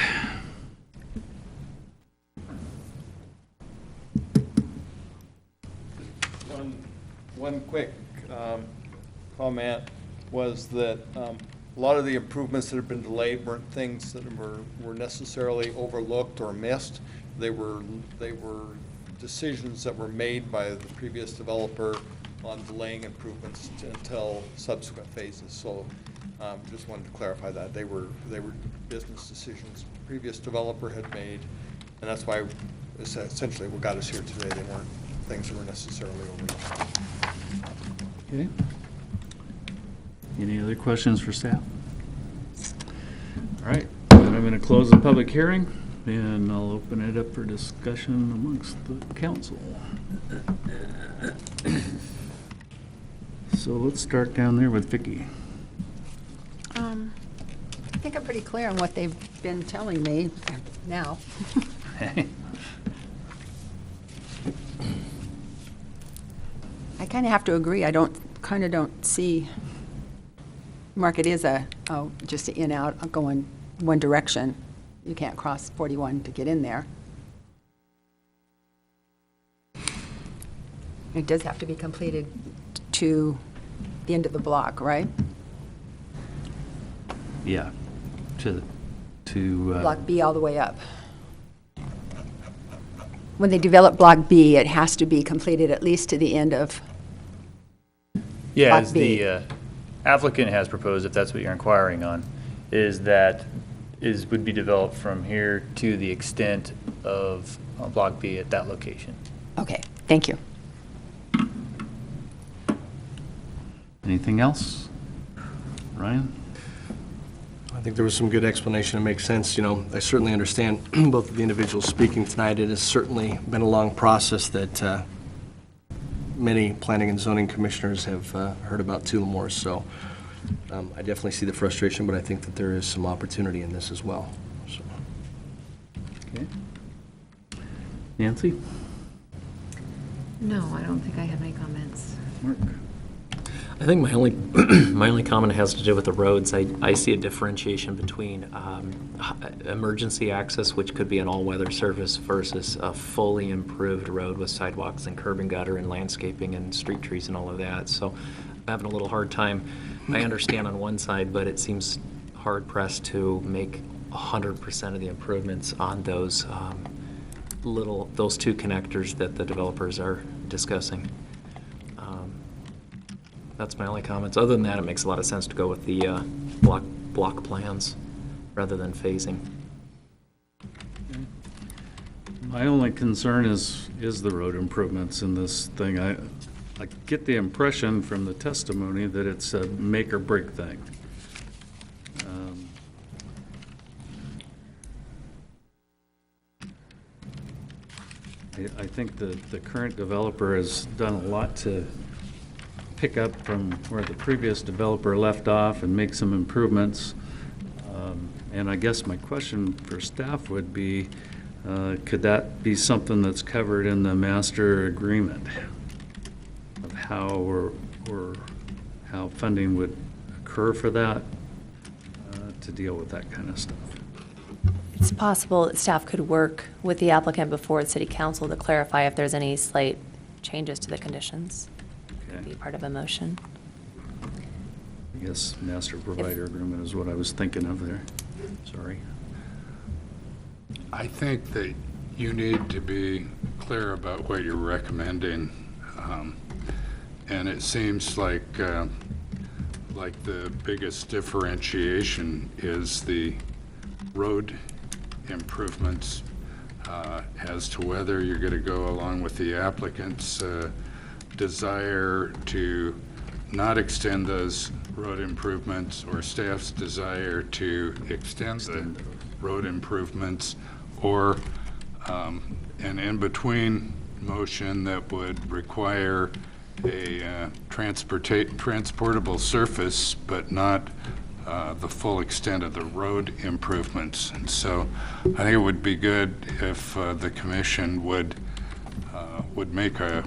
One quick comment. was that a lot of the improvements that have been delayed weren't things that were necessarily overlooked or missed. They were decisions that were made by the previous developer on delaying improvements until subsequent phases. So just wanted to clarify that. They were business decisions the previous developer had made, and that's why essentially what got us here today. They weren't things that were necessarily overlooked. Okay. Any other questions for staff? All right, then I'm going to close the public hearing, and I'll open it up for discussion amongst the council. So let's start down there with Vicki. I think I'm pretty clear on what they've been telling me now. I kind of have to agree. I don't see, Mark, it is just an in-out going one direction. You can't cross 41 to get in there. It does have to be completed to the end of the block, right? Yeah, to Block B all the way up. When they develop Block B, it has to be completed at least to the end of Yeah, Block as B. the applicant has proposed, if that's what you're inquiring on, would be developed from here to the extent of Block B at that location. Okay, thank you. anything else? Ryan? I think there was some good explanation. It makes sense. You know, I certainly understand both of the individuals speaking tonight. It has certainly been a long process that many planning and zoning commissioners have heard about Tullamore. So I definitely see the frustration, but I think that there is some opportunity in this as well. So. Okay. Nancy? No, I don't think I have any comments. Mark? I think my only my only comment has to do with the roads. I see a differentiation between emergency access, which could be an all-weather service, versus a fully improved road with sidewalks and curb and gutter and landscaping and street trees and all of that. So I'm having a little hard time. I understand on one side, but it seems hard-pressed to make 100% of the improvements on those those two connectors that the developers are discussing. That's my only comments. Other than that, it makes a lot of sense to go with the block plans rather than phasing. My only concern is the road improvements in this thing. I get the impression from the testimony that it's a make or break thing. I think the current developer has done a lot to pick up from where the previous developer left off and make some improvements. And I guess my question for staff would be, could that be something that's covered in the master agreement of how or how funding would occur for that to deal with that kind of stuff? It's possible that staff could work with the applicant before the city council to clarify if there's any slight changes to the conditions. Be part of a motion. I guess master provider agreement is what I was thinking of there. Sorry. I think that you need to be clear about what you're recommending. And it seems like the biggest differentiation is the road improvements as to whether you're going to go along with the applicant's desire to not extend those road improvements or staff's desire to extend the road improvements, or an in-between motion that would require a transportable surface but not the full extent of the road improvements. And so I think it would be good if the commission would make a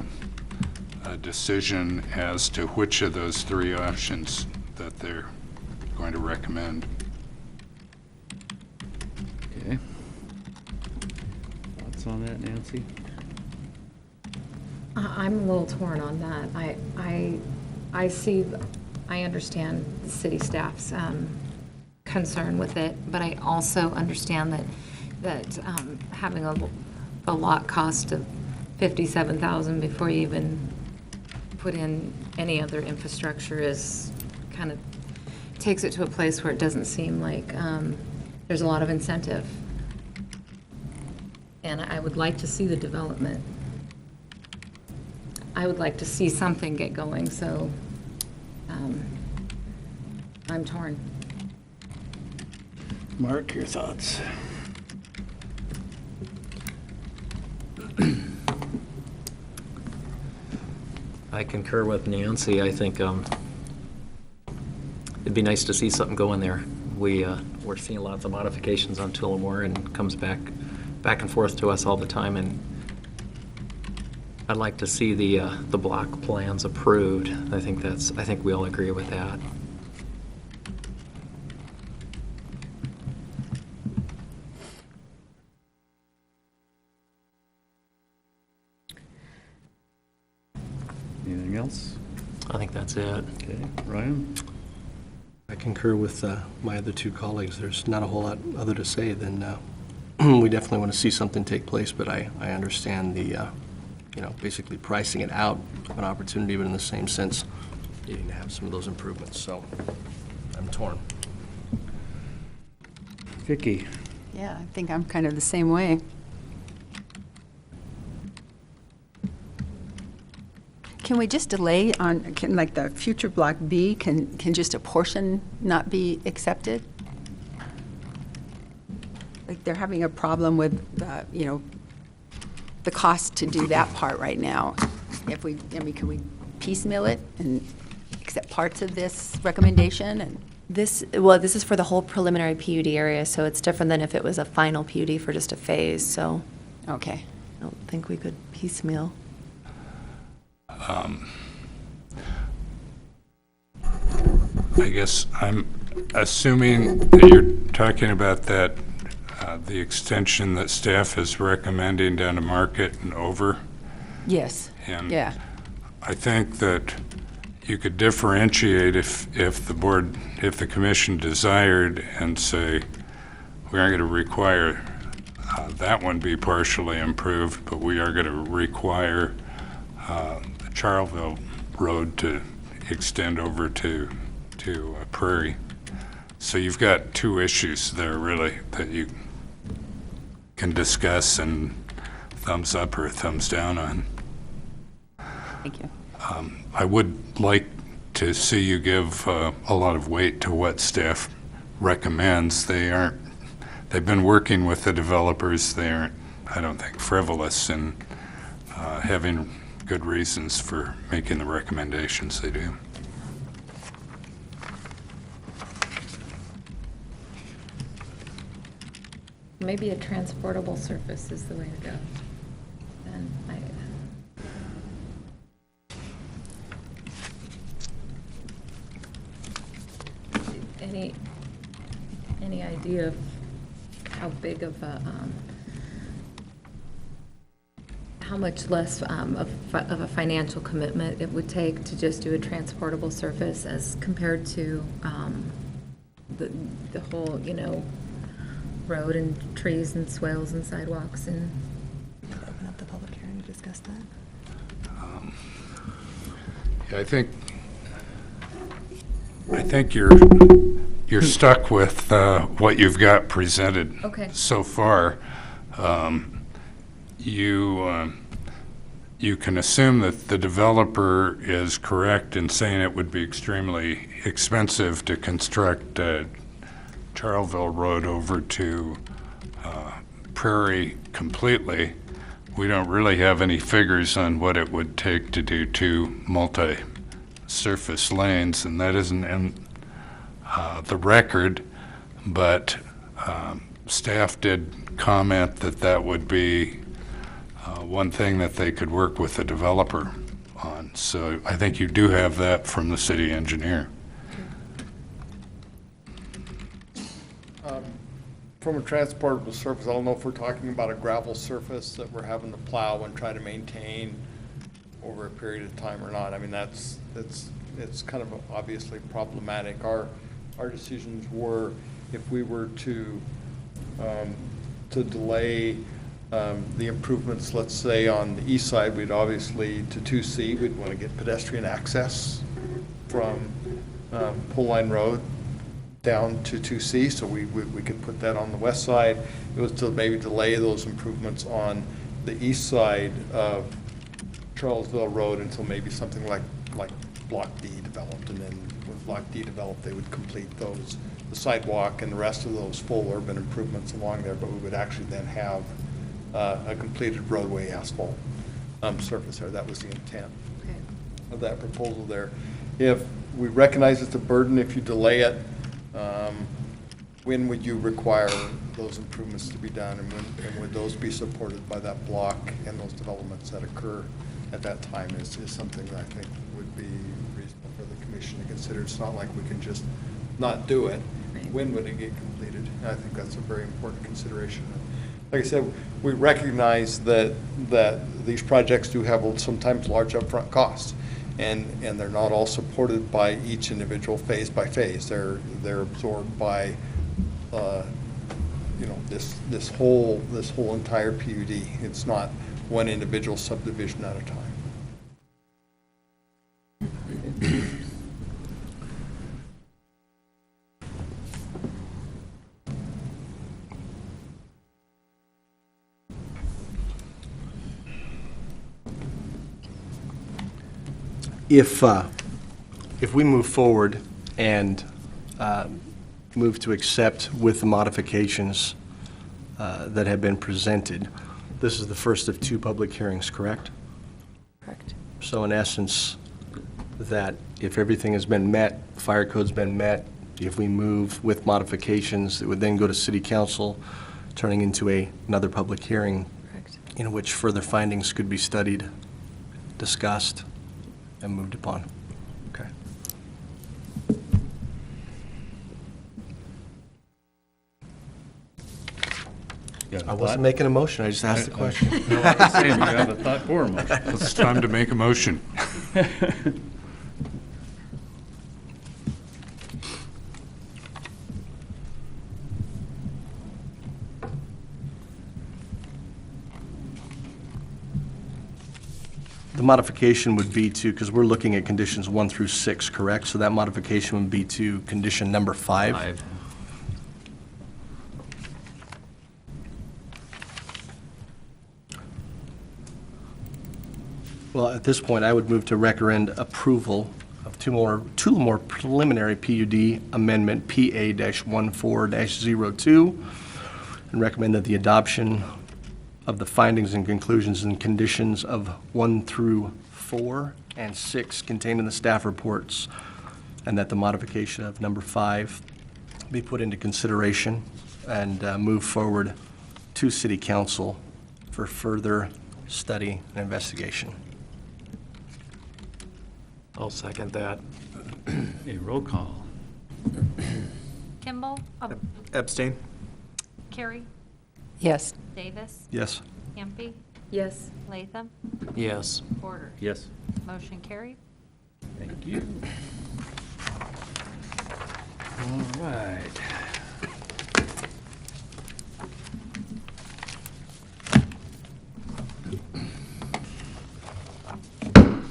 decision as to which of those three options that they're going to recommend. Okay. Thoughts on that, Nancy? I'm a little torn on that. I see I understand the city staff's concern with it, but I also understand that having a lot cost of $57,000 before you even put in any other infrastructure is kind of takes it to a place where it doesn't seem like there's a lot of incentive. And I would like to see the development. I would like to see something get going, so I'm torn. Mark, your thoughts? I concur with Nancy. I think it'd be nice to see something go in there. We're seeing lots of modifications on Tullamore, and it comes back and forth to us all the time, and I'd like to see the block plans approved. I think we all agree with that. Anything else? I think that's it. Okay, Ryan? I concur with my other two colleagues. There's not a whole lot other to say than we definitely want to see something take place, but I understand the, basically pricing it out of an opportunity, but in the same sense, needing to have some of those improvements. So I'm torn. Vicki? Yeah, I think I'm kind of the same way. Can we just delay on, like the future Block B, can just a portion not be accepted? Like they're having a problem with, the cost to do that part right now. Can we piecemeal it and accept parts of this recommendation? And This is for the whole preliminary PUD area, so it's different than if it was a final PUD for just a phase, so okay. I don't think we could piecemeal. I guess I'm assuming that you're talking about that, the extension that staff is recommending down to Market and over. Yes, And yeah. I think that you could differentiate if the commission desired and say, we aren't going to require that one be partially improved, but we are going to require the Charleville Road to extend over to Prairie. So you've got two issues there really that you can discuss and thumbs up or thumbs down on. Thank you. I would like to see you give a lot of weight to what staff recommends. They've been working with the developers. They aren't, I don't think, frivolous in having good reasons for making the recommendations they do. Maybe a transportable surface is the way to go. And any idea of how big of a, how much less of a financial commitment it would take to just do a transportable surface as compared to the whole, road and trees and swales and sidewalks and. Open up the public hearing to discuss that. Yeah, I think you're stuck with what you've got presented so far. You can assume that the developer is correct in saying it would be extremely expensive to construct Charleville Road over to Prairie completely. We don't really have any figures on what it would take to do two multi-surface lanes, and that isn't in the record, but staff did comment that that would be one thing that they could work with the developer on. So I think you do have that from the city engineer. From a transportable surface, I don't know if we're talking about a gravel surface that we're having to plow and try to maintain over a period of time or not. I mean, that's it's kind of obviously problematic. Our decisions were, if we were to delay the improvements, let's say on the east side, we'd obviously, to 2C, we'd want to get pedestrian access from Pole Line Road down to 2C, so we could put that on the west side. It was to maybe delay those improvements on the east side of Charlesville Road until maybe something like Block D developed, and then when Block D developed, they would complete those, the sidewalk and the rest of those full urban improvements along there, but we would actually then have a completed roadway asphalt surface there. That was the intent of that proposal there. If we recognize it's a burden if you delay it, when would you require those improvements to be done, and would those be supported by that block and those developments that occur at that time is something that I think would be reasonable for the commission to consider. It's not like we can just not do it. When would it get completed? And I think that's a very important consideration. Like I said, we recognize that these projects do have sometimes large upfront costs, and they're not all supported by each individual phase by phase. They're absorbed by this whole entire PUD. It's not one individual subdivision at a time. If we move forward and move to accept with the modifications that have been presented, this is the first of 2 public hearings, correct? Correct. So in essence, that if everything has been met, fire code's been met, if we move with modifications, it would then go to city council, turning into another public hearing Correct. in which further findings could be studied, discussed, and moved upon. Okay. I wasn't making a motion, I just asked the question. No, I was saying you have a thought for a motion. It's time to make a motion. The modification would be to, because we're looking at conditions 1 through 6, correct? So that modification would be to condition number 5. Well, at this point, I would move to recommend approval of two more preliminary PUD amendment, PA-14-02, and recommend that the adoption of the findings and conclusions and conditions of 1 through 4 and 6 contained in the staff reports, and that the modification of number 5 be put into consideration and move forward to City Council for further study and investigation. I'll second that. A roll call. Kimball? Abstain? Carey? Yes. Davis? Yes. Hampi? Yes. Latham? Yes. Porter? Yes. Motion carried. Thank you. All right.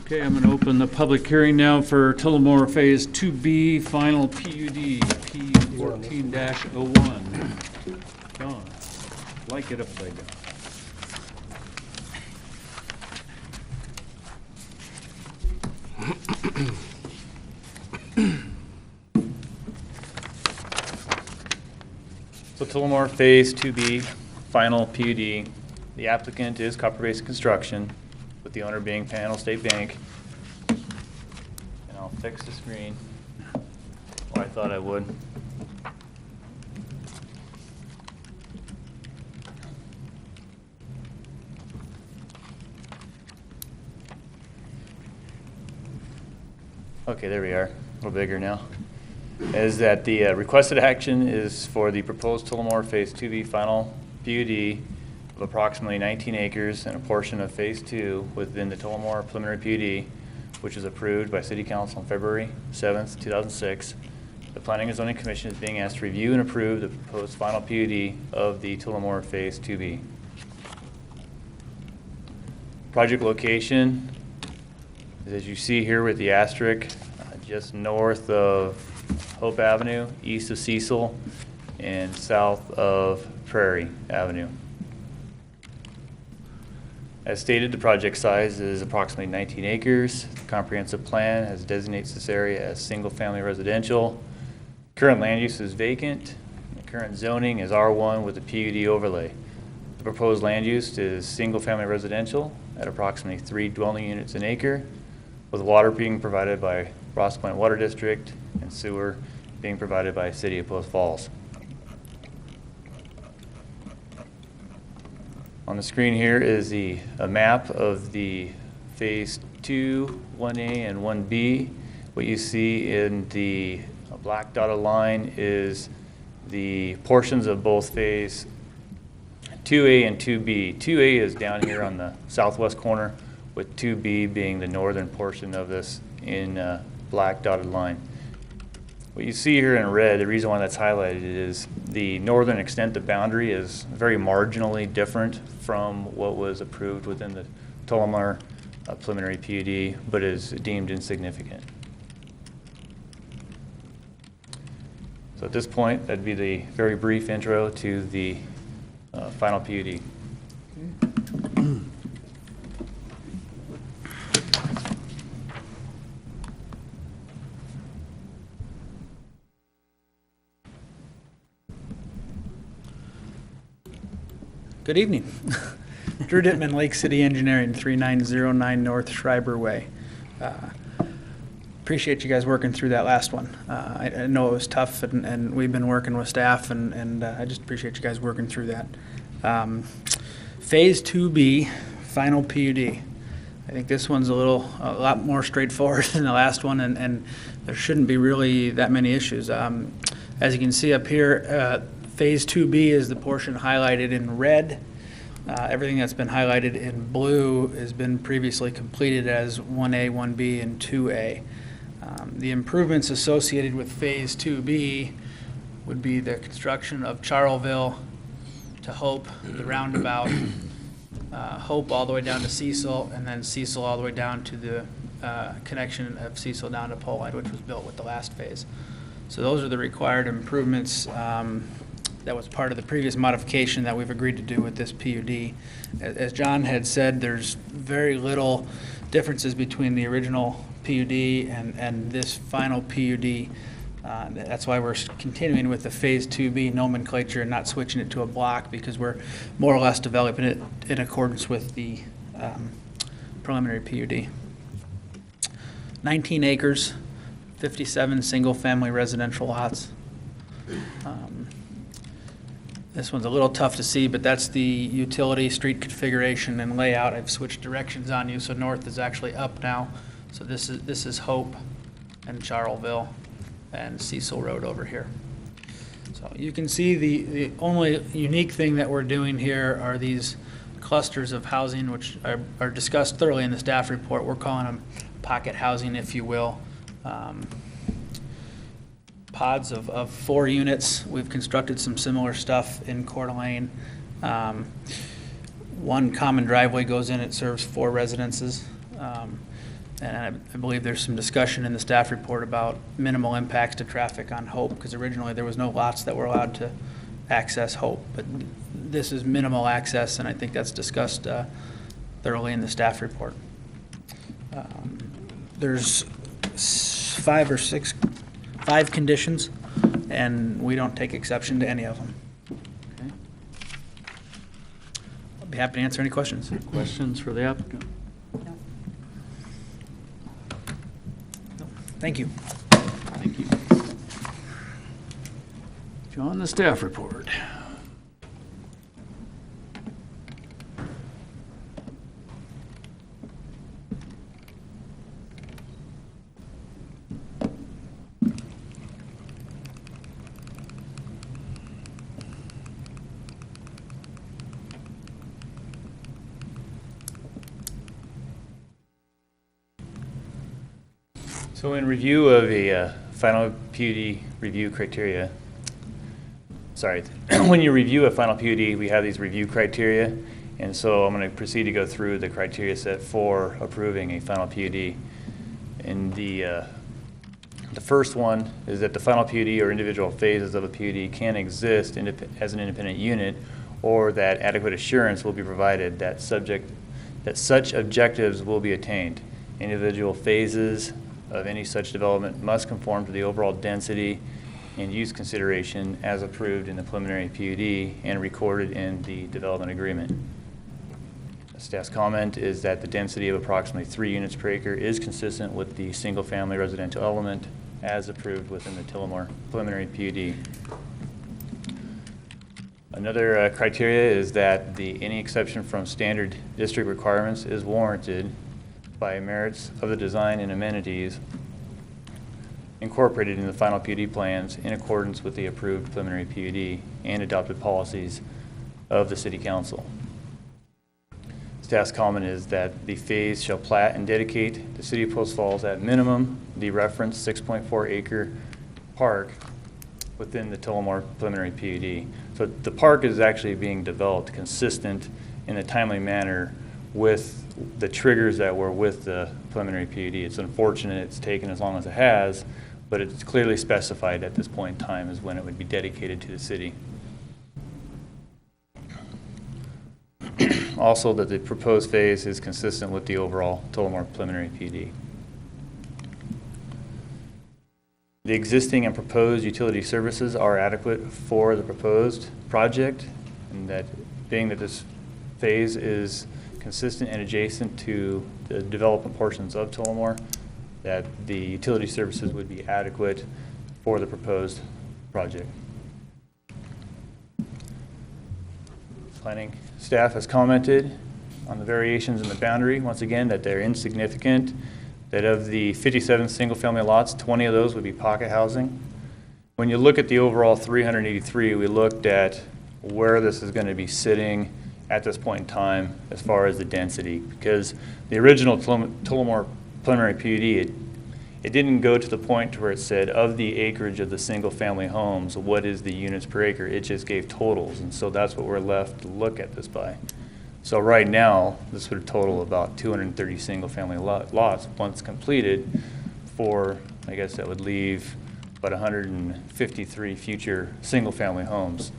Okay, I'm going to open the public hearing now for Tullamore Phase 2B, final PUD, P14-01. Don, like it upside down. So Tullamore Phase 2B, final PUD. The applicant is Copper Basin Construction, with the owner being Panhandle State Bank. And I'll fix the screen, or I thought I would. Okay, there we are, a little bigger now. Is that the requested action is for the proposed Tullamore Phase 2B final PUD of approximately 19 acres and a portion of Phase 2 within the Tullamore preliminary PUD which was approved by City Council on February 7th, 2006. The Planning and Zoning Commission is being asked to review and approve the proposed final PUD of the Tullamore Phase 2B. Project location is, as you see here with the asterisk, just north of Hope Avenue, east of Cecil, and south of Prairie Avenue. As stated, the project size is approximately 19 acres. The comprehensive plan designates this area as single-family residential. Current land use is vacant. The current zoning is R1 with a PUD overlay. The proposed land use is single-family residential at approximately 3 dwelling units an acre, with water being provided by Ross Point Water District and sewer being provided by City of Post Falls. On the screen here is a map of the Phase 2, 1A, and 1B. What you see in the black dotted line is the portions of both Phase 2A and 2B. 2A is down here on the southwest corner, with 2B being the northern portion of this in black dotted line. What you see here in red, the reason why that's highlighted is the northern extent of boundary is very marginally different from what was approved within the Tullamore preliminary PUD, but is deemed insignificant. So at this point, that'd be the very brief intro to the final PUD. Good evening. Drew Dittman, Lake City Engineering, 3909 North Schreiber Way. Appreciate you guys working through that last one. I know it was tough, and we've been working with staff, and I just appreciate you guys working through that. Phase 2B, final PUD. I think this one's a lot more straightforward than the last one, and there shouldn't be really that many issues. As you can see up here, Phase 2B is the portion highlighted in red. Everything that's been highlighted in blue has been previously completed as 1A, 1B, and 2A. The improvements associated with Phase 2B would be the construction of Charleville to Hope, the roundabout, Hope all the way down to Cecil, and then Cecil all the way down to the connection of Cecil down to Polite, which was built with the last phase. So those are the required improvements. That was part of the previous modification that we've agreed to do with this PUD. As John had said, there's very little differences between the original PUD and this final PUD. That's why we're continuing with the Phase 2B nomenclature and not switching it to a block, because we're more or less developing it in accordance with the preliminary PUD. 19 acres, 57 single-family residential lots. This one's a little tough to see, but that's the utility street configuration and layout. I've switched directions on you, so north is actually up now. So this is Hope and Charleville and Cecil Road over here. So you can see the only unique thing that we're doing here are these clusters of housing, which are discussed thoroughly in the staff report. We're calling them pocket housing, if you will. Pods of 4 units. We've constructed some similar stuff in Coeur d'Alene. One common driveway goes in, it serves 4 residences. And I believe there's some discussion in the staff report about minimal impacts to traffic on Hope, because originally there was no lots that were allowed to access Hope. But this is minimal access, and I think that's discussed thoroughly in the staff report. There's 5 conditions, and we don't take exception to any of them. Okay. I'll be happy to answer any questions. Questions for the applicant? Thank you. Thank you. John, the staff report. So in review of a final PUD review criteria, sorry, when you review a final PUD, we have these review criteria, and so I'm going to proceed to go through the criteria set for approving a final PUD. And the first one is that the final PUD or individual phases of a PUD can exist as an independent unit, or that adequate assurance will be provided that such objectives will be attained. Individual phases of any such development must conform to the overall density and use consideration as approved in the preliminary PUD and recorded in the development agreement. Staff's comment is that the density of approximately 3 units per acre is consistent with the single-family residential element as approved within the Tullamore preliminary PUD. Another criteria is that any exception from standard district requirements is warranted by merits of the design and amenities incorporated in the final PUD plans in accordance with the approved preliminary PUD and adopted policies of the City Council. Staff's comment is that the phase shall plat and dedicate the City of Post Falls at minimum the referenced 6.4 acre park within the Tullamore preliminary PUD. So the park is actually being developed consistent in a timely manner with the triggers that were with the preliminary PUD. It's unfortunate it's taken as long as it has, but it's clearly specified at this point in time as when it would be dedicated to the city. Also, that the proposed phase is consistent with the overall Tullamore preliminary PUD. The existing and proposed utility services are adequate for the proposed project, and that being that this phase is consistent and adjacent to the development portions of Tullamore, that the utility services would be adequate for the proposed project. Planning staff has commented on the variations in the boundary, once again, that they're insignificant, that of the 57 single-family lots, 20 of those would be pocket housing. When you look at the overall 383, we looked at where this is going to be sitting at this point in time as far as the density, because the original Tullamore preliminary PUD, it didn't go to the point where it said of the acreage of the single-family homes, what is the units per acre. It just gave totals, and so that's what we're left to look at this by. So right now, this would total about 230 single-family lots once completed for, I guess that would leave about 153 future single-family homes.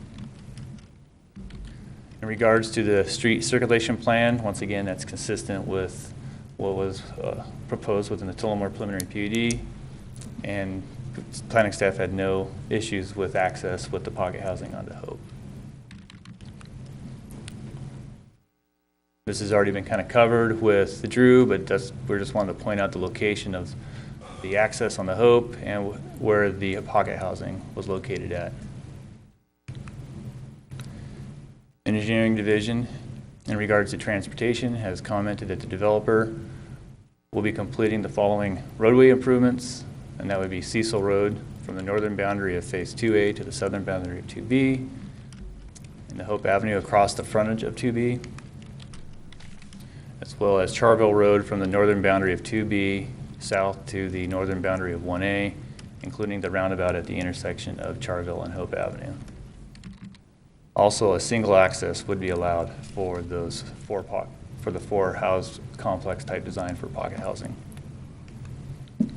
In regards to the street circulation plan, once again, that's consistent with what was proposed within the Tullamore preliminary PUD, and planning staff had no issues with access with the pocket housing onto Hope. This has already been kind of covered with the Drew, but we just wanted to point out the location of the access on the Hope and where the pocket housing was located at. Engineering division, in regards to transportation, has commented that the developer will be completing the following roadway improvements, and that would be Cecil Road from the northern boundary of Phase 2A to the southern boundary of 2B, and the Hope Avenue across the frontage of 2B, as well as Charville Road from the northern boundary of 2B south to the northern boundary of 1A, including the roundabout at the intersection of Charville and Hope Avenue. Also, a single access would be allowed for those for the 4-house complex type design for pocket housing. In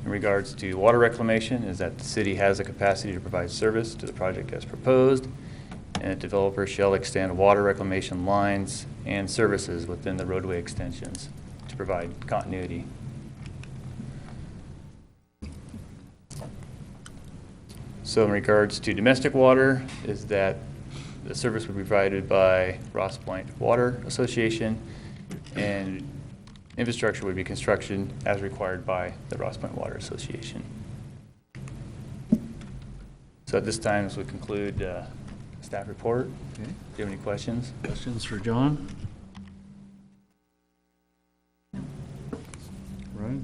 regards to water reclamation, is that the city has the capacity to provide service to the project as proposed, and the developer shall extend water reclamation lines and services within the roadway extensions to provide continuity. So in regards to domestic water, is that the service would be provided by Ross Point Water Association, and infrastructure would be construction as required by the Ross Point Water Association. So at this time, as we conclude staff report, Okay. do you have any questions? Questions for John? Right.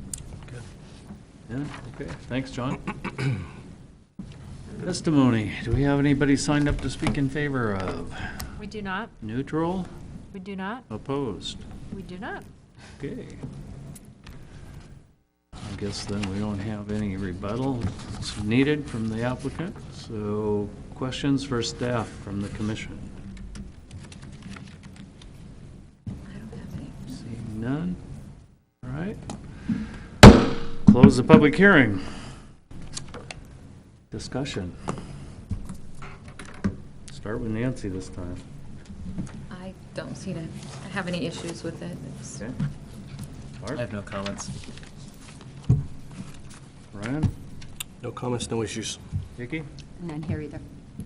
Good. Yeah, okay. Thanks, John. Testimony. Do we have anybody signed up to speak in favor of? We do not. Neutral? We do not. Opposed? We do not. Okay. guess then we don't have any rebuttal needed from the applicant. So questions for staff from the commission? I don't have any. Seeing none. All right. Close the public hearing. Discussion. Start with Nancy this time. I don't see to have any issues with it. It's- Okay. I have no comments. Brian? No comments, no issues. Vicki? None here either.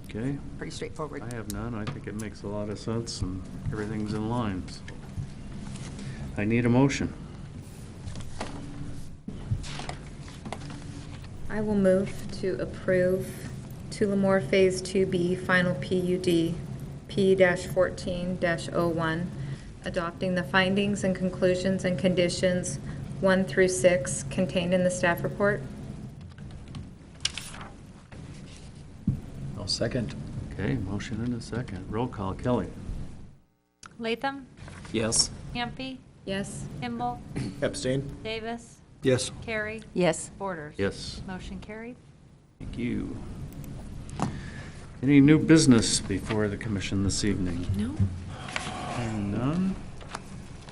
Okay. Pretty straightforward. I have none. I think it makes a lot of sense and everything's in line. So I need a motion. I will move to approve Tullamore Phase 2B Final PUD P-14-01, adopting the findings and conclusions and conditions 1 through 6 contained in the staff report. I'll second. Okay, motion and a second. Roll call. Kelly? Latham, Yes. Hampi, Yes? Kimball, Abstain? Davis, Yes. Carey, Yes. Borders. Yes. Motion carried. Thank you. Any new business before the commission this evening? No. Hearing none.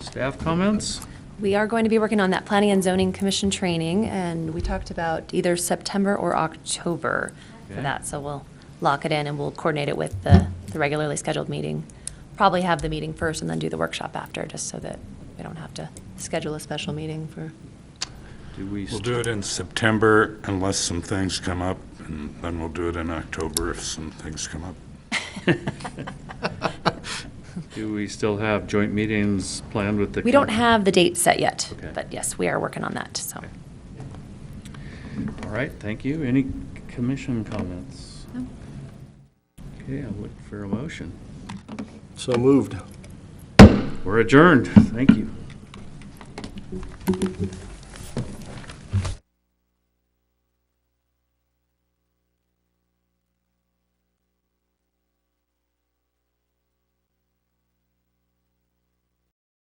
Staff comments? We are going to be working on that Planning and Zoning Commission training, and we talked about either September or October for Okay. that, so we'll lock it in and we'll coordinate it with the regularly scheduled meeting. Probably have the meeting first and then do the workshop after, just so that we don't have to schedule a special meeting for. Do we, We'll do it in September unless some things come up, and then we'll do it in October if some things come up. do we still have joint meetings planned with the? We don't have the date set yet, Okay. but yes, we are working on that, so. Okay. All right, thank you. Any commission comments? No. Okay, I'll look for a motion. So moved. We're adjourned. Thank you.